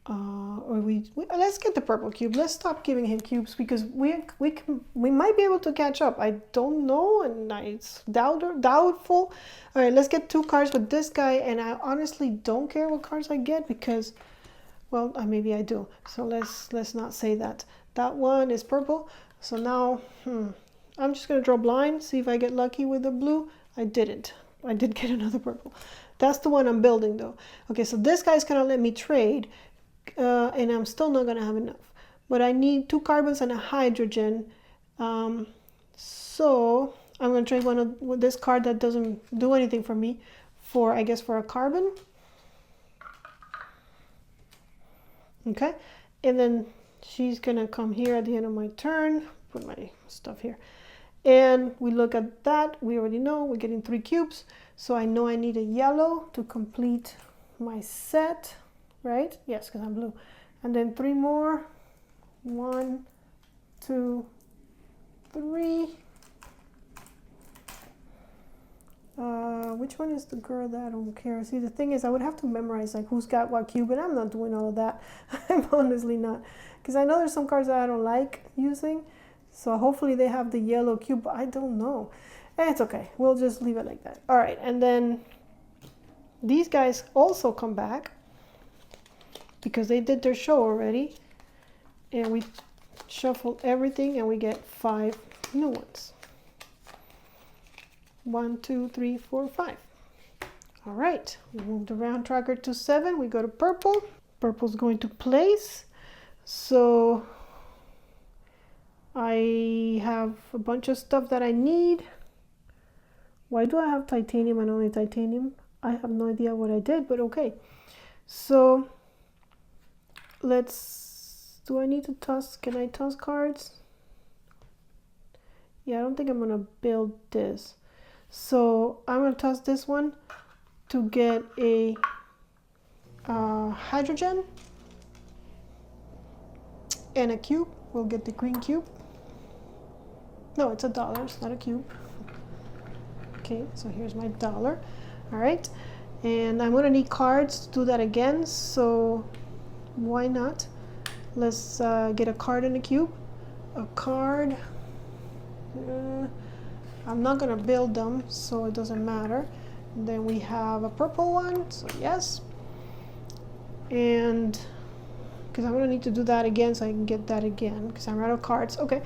Let's get the purple cube. Let's stop giving him cubes because we might be able to catch up. I don't know, and it's doubtful. All right, let's get 2 cards with this guy, and I honestly don't care what cards I get because, well, maybe I do. So let's not say that. That one is purple. So now, I'm just gonna draw blind, see if I get lucky with the blue. I didn't. I did get another purple. That's the one I'm building though. Okay, so this guy's gonna let me trade. And I'm still not gonna have enough, but I need 2 carbons and a hydrogen, so I'm gonna trade with this card that doesn't do anything for me for, I guess, for a carbon. Okay, and then she's gonna come here at the end of my turn, put my stuff here, and we look at that. We already know we're getting 3 cubes, so I know I need a yellow to complete my set. Right? Yes, because I'm blue. And then 3 more. 1, 2, 3. Which one is the girl that I don't care? See, the thing is, I would have to memorize like who's got what cube, and I'm not doing all of that. I'm honestly not. Because I know there's some cards that I don't like using. So hopefully they have the yellow cube, but I don't know. It's okay. We'll just leave it like that. All right, and then these guys also come back, because they did their show already, and we shuffle everything and we get 5 new ones. 1, 2, 3, 4, 5. All right, we move the round tracker to 7. We go to purple. Purple's going to place. So I have a bunch of stuff that I need. Why do I have titanium and only titanium? I have no idea what I did, but okay. So do I need to toss? Can I toss cards? Yeah, I don't think I'm gonna build this. So I'm gonna toss this one to get a hydrogen and a cube. We'll get the green cube. No, it's $1, it's not a cube. Okay, so here's my $1. All right, and I'm gonna need cards to do that again, so why not? Let's get a card in the cube. A card. I'm not gonna build them, so it doesn't matter. And then we have a purple one, so yes. And because I'm gonna need to do that again, so I can get that again, because I'm out of cards. Okay,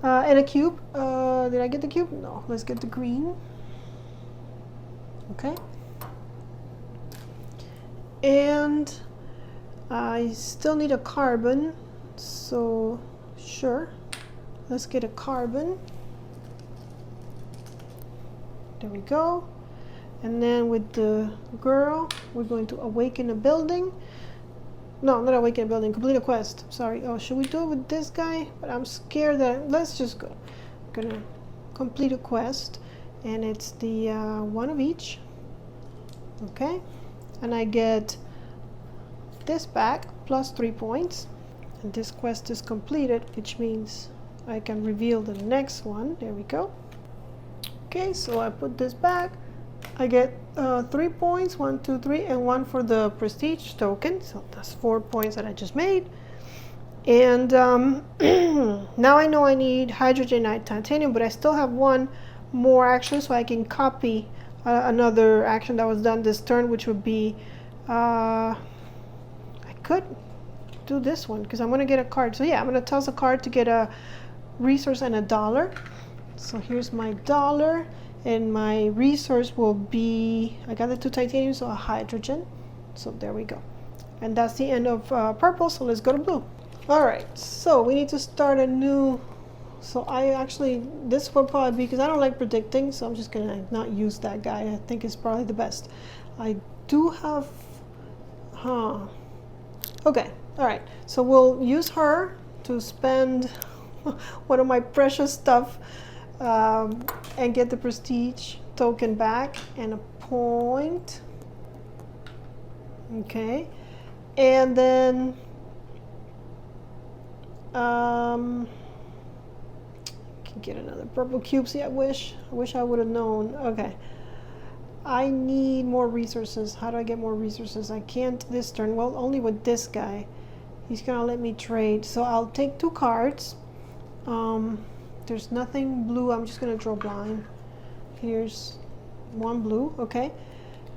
and a cube. Did I get the cube? No. Let's get the green. Okay. And I still need a carbon, so sure, let's get a carbon. There we go. And then with the girl, we're going to awaken a building. No, not awaken a building, complete a quest. Sorry. Oh, should we do it with this guy? But I'm scared that, let's just go. I'm gonna complete a quest, and it's the one of each. Okay, and I get this back plus 3 points, and this quest is completed, which means I can reveal the next one. There we go. Okay, so I put this back. I get 3 points, 1, 2, 3, and 1 for the prestige token. So that's 4 points that I just made. And now I know I need hydrogen and titanium, but I still have 1 more action, so I can copy another action that was done this turn, which would be I could do this one because I'm going to get a card. So yeah, I'm going to toss a card to get a resource and $1. So here's my $1, and my resource will be, I got the 2 titanium, so a hydrogen. So there we go. And that's the end of purple, so let's go to blue. All right, so we need to start a new, so this will probably be, because I don't like predicting, so I'm just gonna not use that guy. I think it's probably the best. I do have, okay, all right, so we'll use her to spend one of my precious stuff and get the prestige token back and a point. Okay, and then Get another purple cube. See, I wish I would have known. Okay. I need more resources. How do I get more resources? I can't this turn. Well, only with this guy. He's gonna let me trade. So I'll take 2 cards. There's nothing blue. I'm just gonna draw blind. Here's 1 blue. Okay.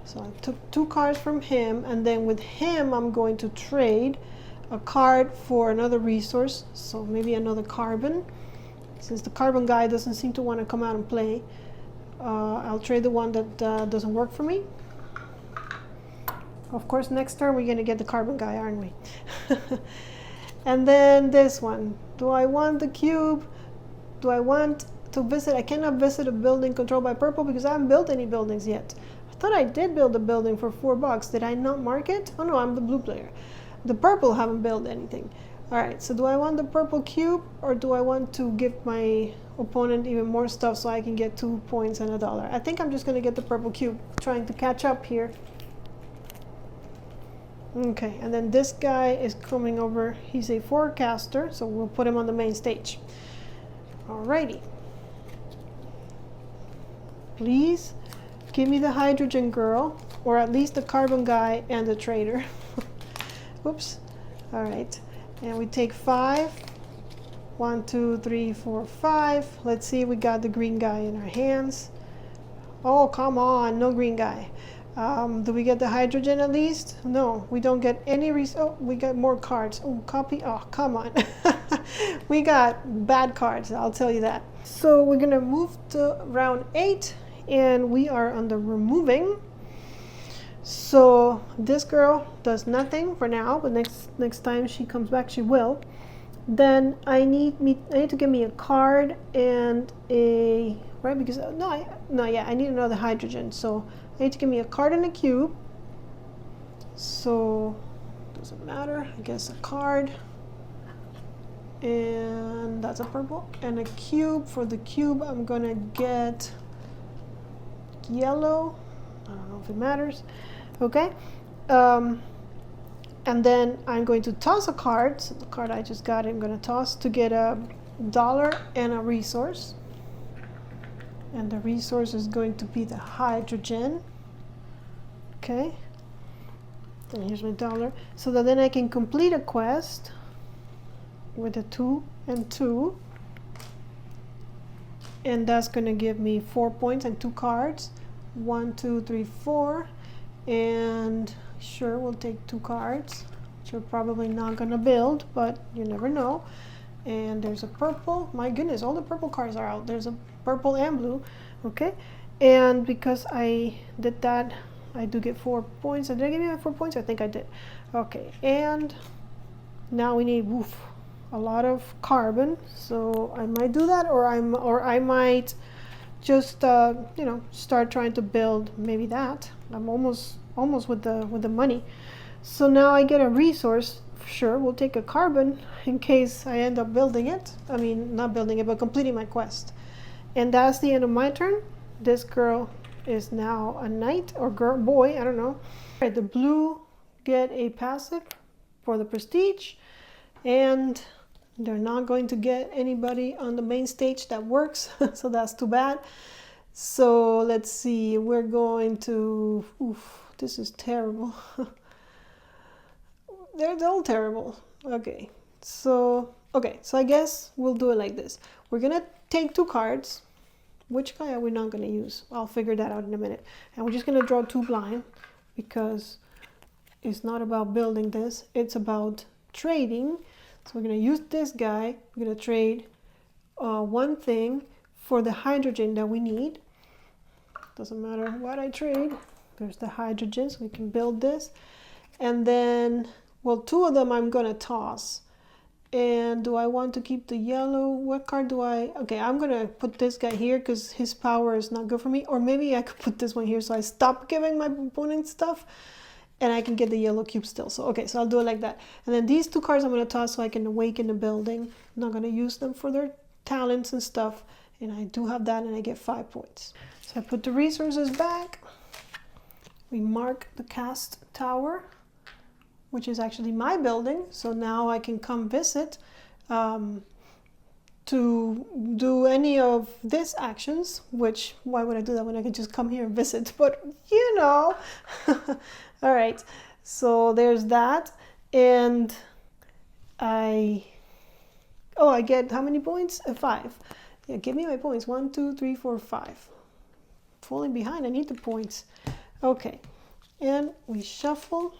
So I took 2 cards from him, and then with him I'm going to trade a card for another resource. So maybe another carbon. Since the carbon guy doesn't seem to want to come out and play, I'll trade the one that doesn't work for me. Of course, next turn we're going to get the carbon guy, aren't we? And then this one. Do I want the cube? Do I want to visit? I cannot visit a building controlled by purple because I haven't built any buildings yet. I thought I did build a building for $4. Did I not mark it? Oh no, I'm the blue player. The purple haven't built anything. All right, so do I want the purple cube, or do I want to give my opponent even more stuff so I can get 2 points and $1? I think I'm just going to get the purple cube, trying to catch up here. Okay, and then this guy is coming over. He's a forecaster, so we'll put him on the main stage. Alrighty. Please give me the hydrogen girl, or at least the carbon guy and the trader. Oops. All right. And we take 5. 1, 2, 3, 4, 5. Let's see, we got the green guy in our hands. Oh, come on, no green guy. Do we get the hydrogen at least? No, we don't get any oh, we got more cards. Oh, copy. Oh, come on. We got bad cards, I'll tell you that. So we're gonna move to round 8, and we are on the removing. So this girl does nothing for now, but next time she comes back, she will. Then I need to give me a card and a right because I need another hydrogen. So I need to give me a card and a cube. So doesn't matter. I guess a card, and that's a purple, and a cube. For the cube, I'm gonna get yellow. I don't know if it matters. Okay, and then I'm going to toss a card. So the card I just got, I'm going to toss to get $1 and a resource. And the resource is going to be the hydrogen. Okay, and here's my $1. So that then I can complete a quest with a 2 and 2. And that's going to give me 4 points and 2 cards. 1, 2, 3, 4. And sure, we'll take 2 cards, which we're probably not gonna build, but you never know. And there's a purple. My goodness, all the purple cards are out. There's a purple and blue. Okay, and because I did that, I do get 4 points. Did I give you my 4 points? I think I did. Okay, and now we need a lot of carbon. So I might do that, or I might just start trying to build maybe that. I'm almost with the money. So now I get a resource. Sure, we'll take a carbon in case I end up building it. I mean, not building it, but completing my quest. And that's the end of my turn. This girl is now a knight, or girl, boy, I don't know. All right, the blue get a passive for the prestige, and they're not going to get anybody on the main stage that works, so that's too bad. So let's see, we're going to, this is terrible. They're all terrible. Okay, so I guess we'll do it like this. We're gonna take 2 cards. Which guy are we not gonna use? I'll figure that out in a minute. And we're just gonna draw 2 blind because it's not about building this, it's about trading. So we're going to use this guy. We're going to trade 1 thing for the hydrogen that we need. Doesn't matter what I trade. There's the hydrogen, so we can build this. And then, well, 2 of them I'm going to toss. And do I want to keep the yellow? What card do I? Okay, I'm going to put this guy here because his power is not good for me. Or maybe I could put this one here so I stop giving my opponent stuff. And I can get the yellow cube still. So, okay, so I'll do it like that. And then these 2 cards I'm going to toss so I can awaken the building. I'm not going to use them for their talents and stuff. And I do have that, and I get 5 points. So I put the resources back. We mark the cast tower, which is actually my building. So now I can come visit to do any of these actions, which why would I do that when I can just come here and visit? But you know. All right, so there's that. And I get how many points? 5. Yeah, give me my points. 1, 2, 3, 4, 5. Falling behind, I need the points. Okay, and we shuffle.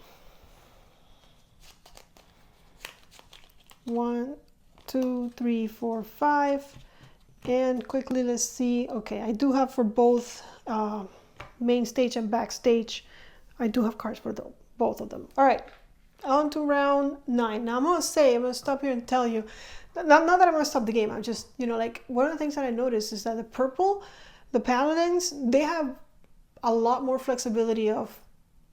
1, 2, 3, 4, 5. And quickly, let's see. Okay, I do have for both main stage and backstage. I do have cards for both of them. All right, on to round 9. Now I'm gonna stop here and tell you, not that I'm gonna stop the game. I'm just, like, one of the things that I noticed is that the purple, the paladins, they have a lot more flexibility of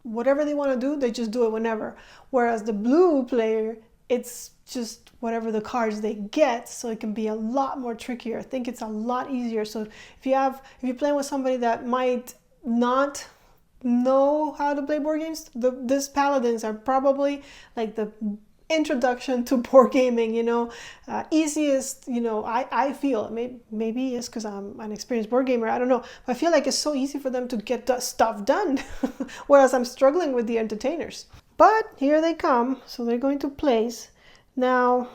whatever they want to do, they just do it whenever. Whereas the blue player, it's just whatever the cards they get, so it can be a lot more trickier. I think it's a lot easier. So if you're playing with somebody that might not know how to play board games, these paladins are probably like the introduction to board gaming, easiest, I feel. Maybe it's because I'm an experienced board gamer, I don't know, but I feel like it's so easy for them to get stuff done, whereas I'm struggling with the entertainers. But here they come, so they're going to place. Now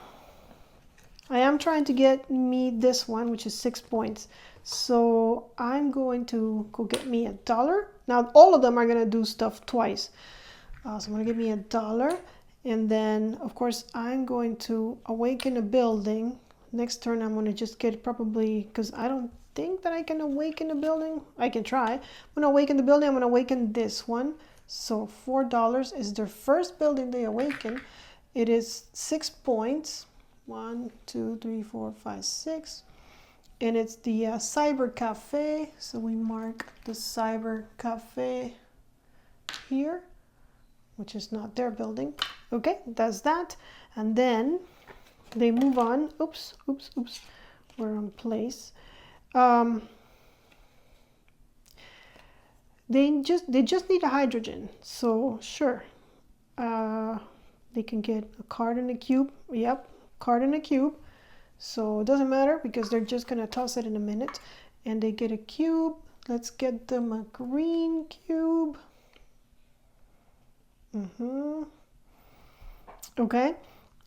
I am trying to get me this one, which is 6 points, so I'm going to go get me $1. Now all of them are going to do stuff twice, so I'm going to get me $1. And then, of course, I'm going to awaken a building. Next turn, I'm going to just get probably, because I don't think that I can awaken a building. I can try. I'm going to awaken the building. I'm going to awaken this one. So $4 is their first building they awaken. It is 6 points. 1, 2, 3, 4, 5, 6. And it's the Cyber Cafe. So we mark the Cyber Cafe here, which is not their building. Okay, that's that. And then they move on. Oops. We're on place. They just need a hydrogen. So sure, they can get a card in a cube. Yep, card in a cube. So it doesn't matter because they're just gonna toss it in a minute. And they get a cube. Let's get them a green cube. Okay,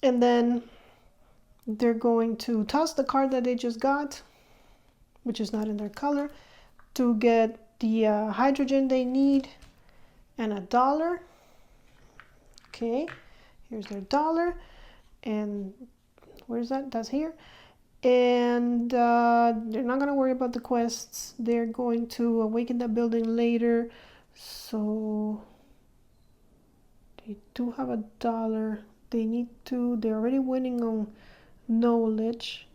and then they're going to toss the card that they just got, which is not in their color, to get the hydrogen they need and $1. Okay, here's their $1, and where's that? That's here. And they're not going to worry about the quests. They're going to awaken that building later. So they do have $1. They need to, they're already winning on knowledge.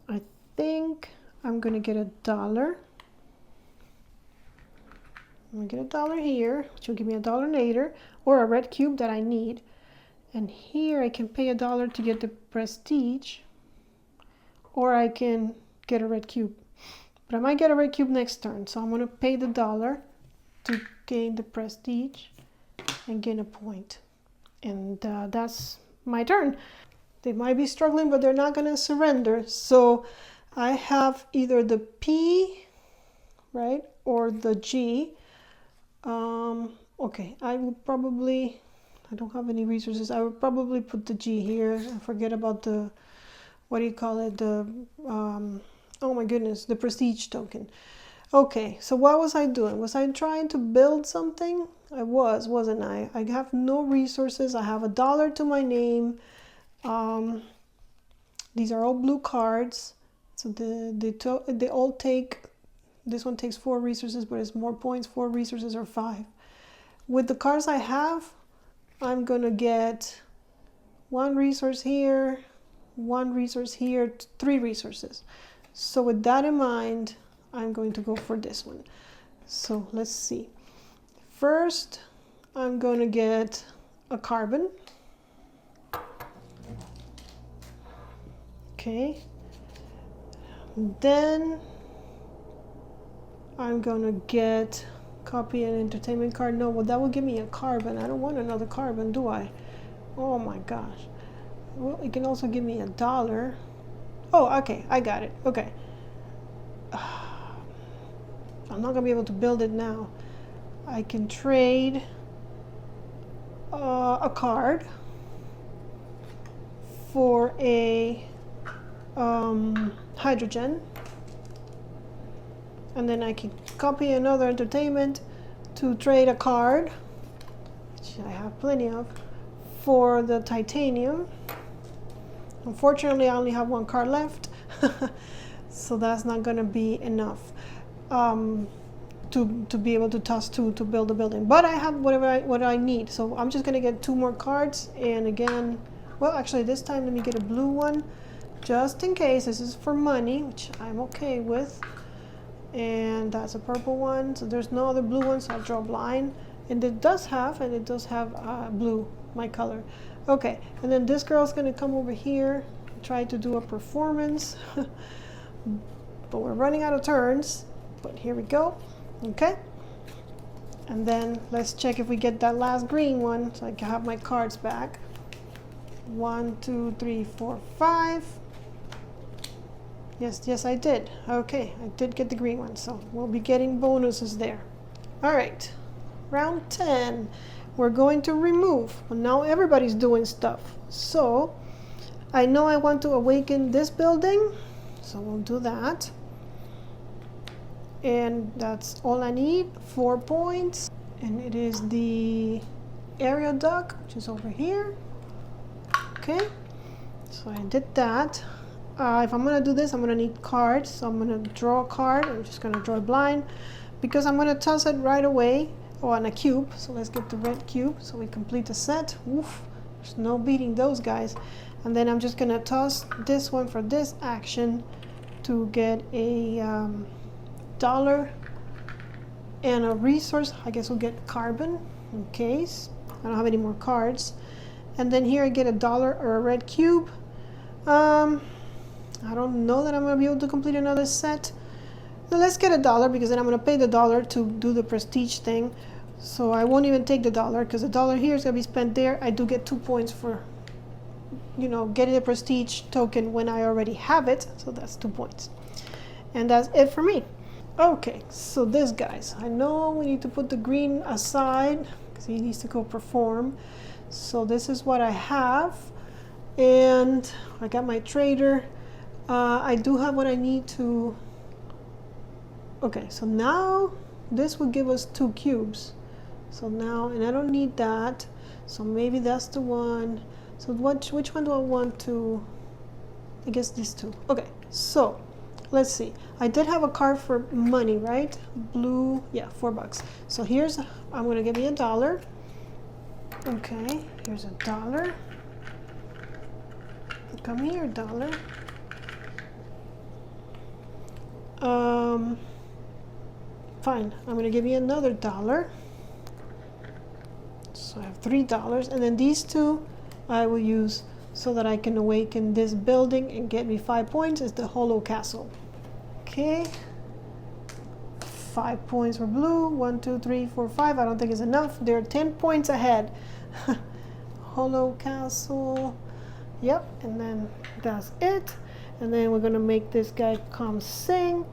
I think I'm gonna get $1. I'm gonna get $1 here, which will give me $1 later, or a red cube that I need. And here I can pay $1 to get the prestige, or I can get a red cube. But I might get a red cube next turn, so I'm gonna pay the $1 to gain the prestige and gain a point. And that's my turn. They might be struggling, but they're not going to surrender. So I have either the P, right, or the G. Okay, I would probably, I don't have any resources. I would probably put the G here and forget about the, what do you call it, the, oh my goodness, the prestige token. Okay, so what was I doing? Was I trying to build something? I was, wasn't I? I have no resources. I have $1 to my name. These are all blue cards. So they all take, this one takes 4 resources, but it's more points. 4 resources or 5. With the cards I have, I'm gonna get 1 resource here, 1 resource here, 3 resources. So with that in mind, I'm going to go for this one. So let's see. First, I'm going to get a carbon. Okay. Then I'm going to get copy an entertainment card. No, well, that will give me a carbon. I don't want another carbon, do I? Oh my gosh. Well, it can also give me $1. Oh, okay, I got it. Okay. I'm not gonna be able to build it now. I can trade a card for a hydrogen, and then I can copy another entertainment to trade a card, which I have plenty of, for the titanium. Unfortunately, I only have one card left, so that's not gonna be enough to be able to toss two to build a building. But I have what I need, so I'm just gonna get 2 more cards. And again, well, actually this time let me get a blue one, just in case. This is for money, which I'm okay with. And that's a purple one, so there's no other blue ones, so I'll draw a line. And it does have blue, my color. Okay, and then this girl's gonna come over here, try to do a performance. But we're running out of turns, but here we go. Okay, and then let's check if we get that last green one, so I can have my cards back. 1, 2, 3, 4, 5. Yes, I did. Okay, I did get the green one, so we'll be getting bonuses there. All right, round 10. We're going to remove. Well, now everybody's doing stuff. So I know I want to awaken this building, so we'll do that. And that's all I need, 4 points. And it is the aerial duct, which is over here. Okay, so I did that. If I'm gonna do this, I'm gonna need cards. So I'm gonna draw a card. I'm just gonna draw a blind because I'm gonna toss it right away on a cube. So let's get the red cube so we complete the set. Oof, there's no beating those guys. And then I'm just gonna toss this one for this action to get a dollar and a resource. I guess we'll get carbon in case I don't have any more cards. And then here I get a dollar or a red cube. I don't know that I'm gonna be able to complete another set. So let's get a dollar, because then I'm gonna pay the dollar to do the prestige thing. So I won't even take the dollar, because the dollar here is gonna be spent there. I do get 2 points for, you know, getting the prestige token when I already have it. So that's 2 points. And that's it for me. Okay, so this, guys, I know we need to put the green aside because he needs to go perform. So this is what I have, and I got my trader. I do have what I need to. Okay, so now this will give us 2 cubes. So now, and I don't need that, so maybe that's the one. So which one do I want to? I guess these 2. Okay, so let's see. I did have a card for money, right? Blue, yeah, $4. So here's, I'm gonna give me a dollar. Okay, here's a dollar. Come here, dollar. Fine, I'm gonna give you another dollar. So I have $3, and then these 2 I will use so that I can awaken this building and get me 5 points. Is the hollow castle. Okay, 5 points for blue. 1, 2, 3, 4, 5. I don't think it's enough. They're 10 points ahead. Hollow castle. Yep, and then that's it. And then we're gonna make this guy come sing.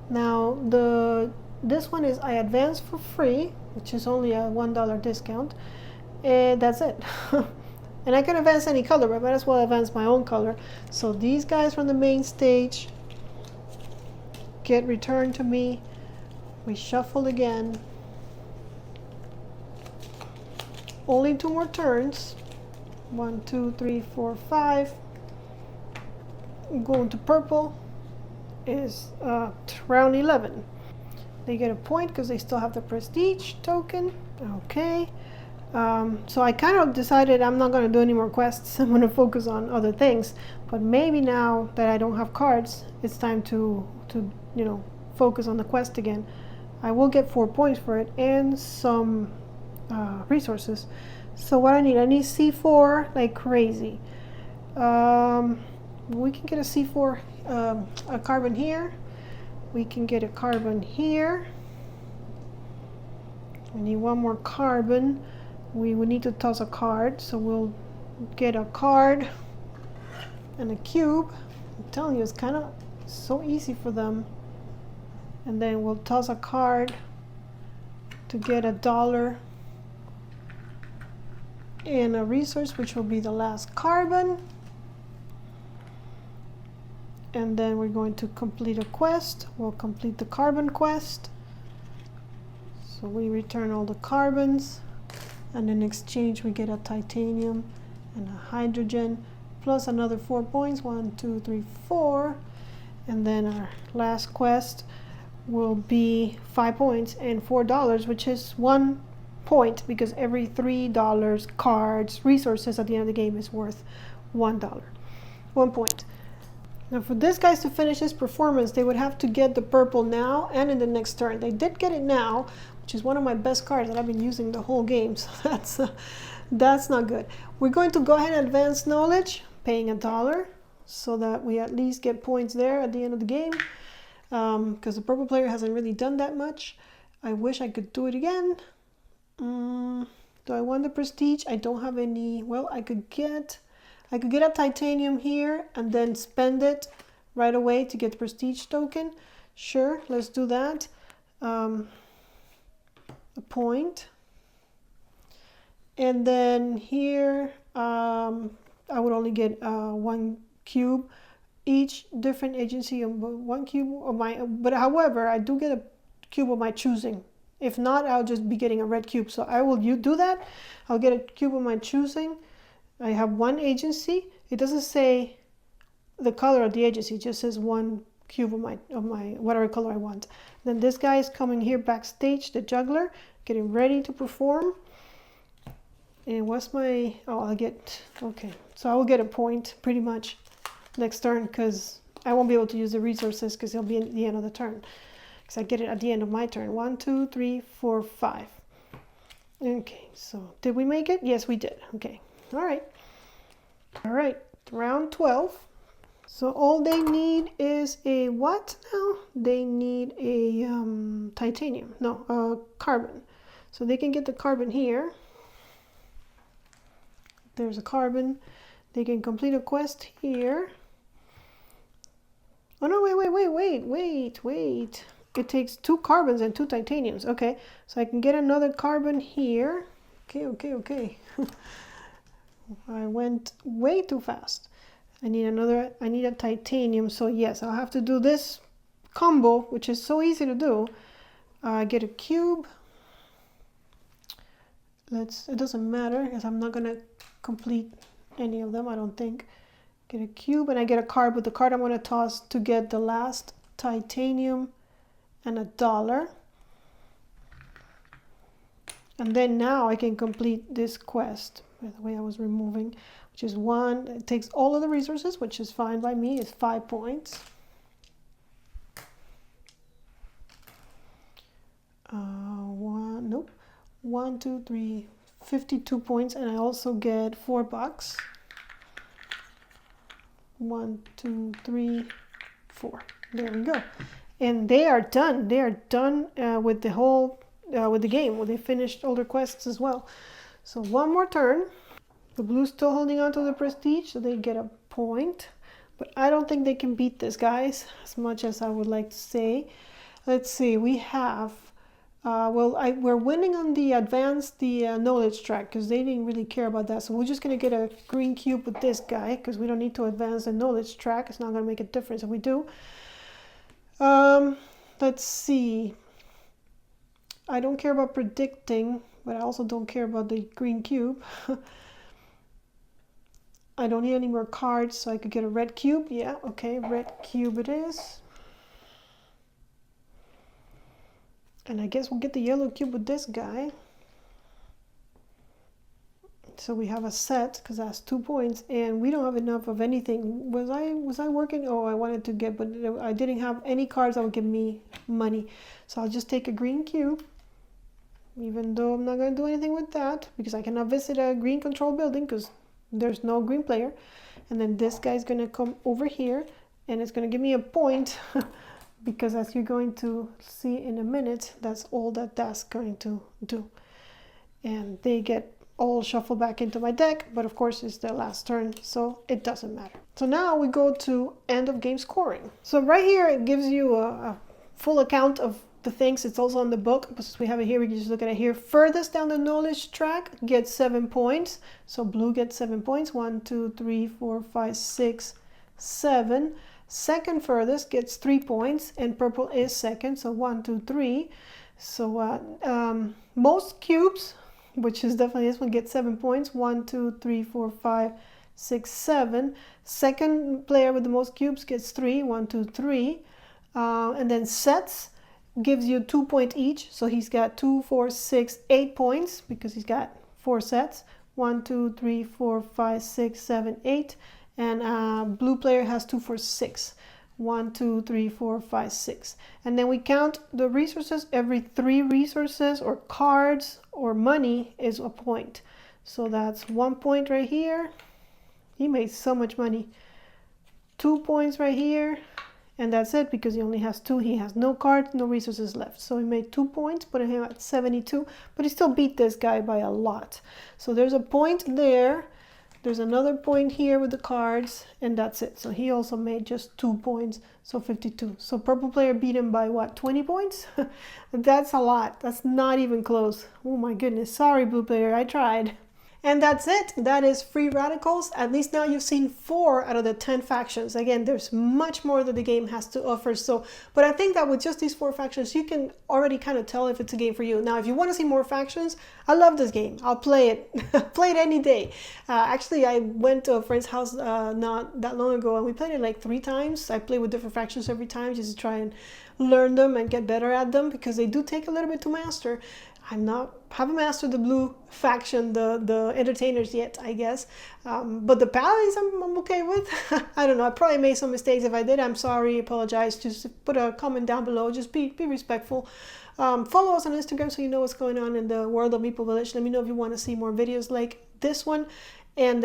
Now this one is I advance for free, which is only a $1 discount, and that's it. And I can advance any color, but I might as well advance my own color. So these guys from the main stage get returned to me. We shuffle again. Only 2 more turns. 1, 2, 3, 4, 5. Going to purple is round 11. They get a point because they still have the prestige token. Okay. So I kind of decided I'm not going to do any more quests. I'm going to focus on other things. But maybe now that I don't have cards, it's time to you know, focus on the quest again. I will get 4 points for it and some resources. So what I need C4 like crazy. We can get a C4, a carbon here. We can get a carbon here. We need 1 more carbon. We would need to toss a card, so we'll get a card and a cube. I'm telling you, it's kind of so easy for them. And then we'll toss a card to get $1 and a resource, which will be the last carbon. And then we're going to complete a quest. We'll complete the carbon quest. So we return all the carbons, and in exchange we get a titanium and a hydrogen plus another 4 points. 1, 2, 3, 4. And then our last quest will be 5 points and $4, which is 1 point, because every $3 cards resources at the end of the game is worth $1. 1 point. Now for this guys to finish his performance, they would have to get the purple now and in the next turn. They did get it now, which is one of my best cards that I've been using the whole game, so that's not good. We're going to go ahead and advance knowledge, paying $1, so that we at least get points there at the end of the game, because the purple player hasn't really done that much. I wish I could do it again. Do I want the prestige? I don't have any. Well, I could get a titanium here and then spend it right away to get the prestige token. Sure, let's do that. A point. And then here, I would only get 1 cube. Each different agency of 1 cube of my, but however, I do get a cube of my choosing. If not, I'll just be getting a red cube. So I will do that. I'll get a cube of my choosing. I have 1 agency. It doesn't say the color of the agency, it just says 1 cube of my whatever color I want. Then this guy is coming here backstage, the juggler, getting ready to perform. And what's my, oh, I'll get, okay. So I will get a point pretty much next turn, because I won't be able to use the resources because it'll be at the end of the turn. Because I get it at the end of my turn. 1, 2, 3, 4, 5. Okay, so did we make it? Yes, we did. Okay. All right, round 12. So all they need is a what now? They need a titanium, no, carbon. So they can get the carbon here. There's a carbon. They can complete a quest here. Oh no, wait. It takes 2 carbons and 2 titaniums. Okay, so I can get another carbon here. Okay. I went way too fast. I need a titanium. So yes, I'll have to do this combo, which is so easy to do. Get a cube. It doesn't matter because I'm not gonna complete any of them, I don't think. Get a cube and I get a card, but the card I'm gonna toss to get the last titanium and $1. And then now I can complete this quest. By the way, I was removing, which is 1. It takes all of the resources, which is fine by me. It's 5 points. 1, 2, 3, 52 points, and I also get $4. 1, 2, 3, 4. There we go. And they are done. They are done with the whole with the game. They finished all their quests as well. So 1 more turn. The blue's still holding on to the prestige, so they get a point. But I don't think they can beat this, guys, as much as I would like to say. Let's see. We have we're winning on the knowledge track because they didn't really care about that. So we're just going to get a green cube with this guy because we don't need to advance the knowledge track. It's not going to make a difference if we do. Let's see. I don't care about predicting, but I also don't care about the green cube. I don't need any more cards, so I could get a red cube. Yeah, okay, red cube it is. And I guess we'll get the yellow cube with this guy. So we have a set, because that's 2 points, and we don't have enough of anything. Was I working? Oh, I wanted to get, but I didn't have any cards that would give me money. So I'll just take a green cube, even though I'm not going to do anything with that, because I cannot visit a green control building, because there's no green player. And then this guy's going to come over here, and it's going to give me a point, because as you're going to see in a minute, that's all that's going to do. And they get all shuffled back into my deck, but of course it's their last turn, so it doesn't matter. So now we go to end of game scoring. So right here it gives you a full account of the things. It's also on the book, because we have it here, we can just look at it here. Furthest down the knowledge track gets 7 points. So blue gets 7 points. 1, 2, 3, 4, 5, 6, 7. Second furthest gets 3 points, and purple is second. So 1, 2, 3. So most cubes, which is definitely this one, gets 7 points. 1, 2, 3, 4, 5, 6, 7. Second player with the most cubes gets 3. 1, 2, 3. And then sets gives you 2 points each. So he's got 2, 4, 6, 8 points because he's got 4 sets. 1, 2, 3, 4, 5, 6, 7, 8. And blue player has 2, 4, 6. 1, 2, 3, 4, 5, 6. And then we count the resources. Every 3 resources or cards or money is a point. So that's 1 point right here. He made so much money. 2 points right here. And that's it, because he only has 2. He has no cards, no resources left. So he made 2 points, putting him at 72. But he still beat this guy by a lot. So there's a point there. There's another point here with the cards. And that's it. So he also made just 2 points. So 52. So purple player beat him by what, 20 points? That's a lot. That's not even close. Oh my goodness. Sorry, blue player. I tried. And that's it. That is Free Radicals. At least now you've seen 4 out of the 10 factions. Again, there's much more that the game has to offer. But I think that with just these 4 factions, you can already kind of tell if it's a game for you. Now, if you want to see more factions, I love this game. I'll play it. Play it any day. Actually, I went to a friend's house not that long ago, and we played it like 3 times. I play with different factions every time just to try and learn them and get better at them, because they do take a little bit to master. Haven't mastered the blue faction, the entertainers yet, I guess. But the paladins I'm okay with. I don't know, I probably made some mistakes. If I did, I'm sorry, apologize. Just put a comment down below. Just be respectful. Follow us on Instagram so you know what's going on in the world of Meeple Village. Let me know if you want to see more videos like this one. And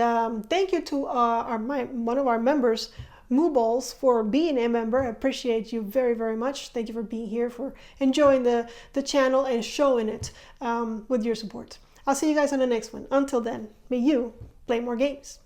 thank you to one of our members, Meeple, for being a member. I appreciate you very, very much. Thank you for being here, for enjoying the channel and showing it with your support. I'll see you guys on the next one. Until then, may you play more games.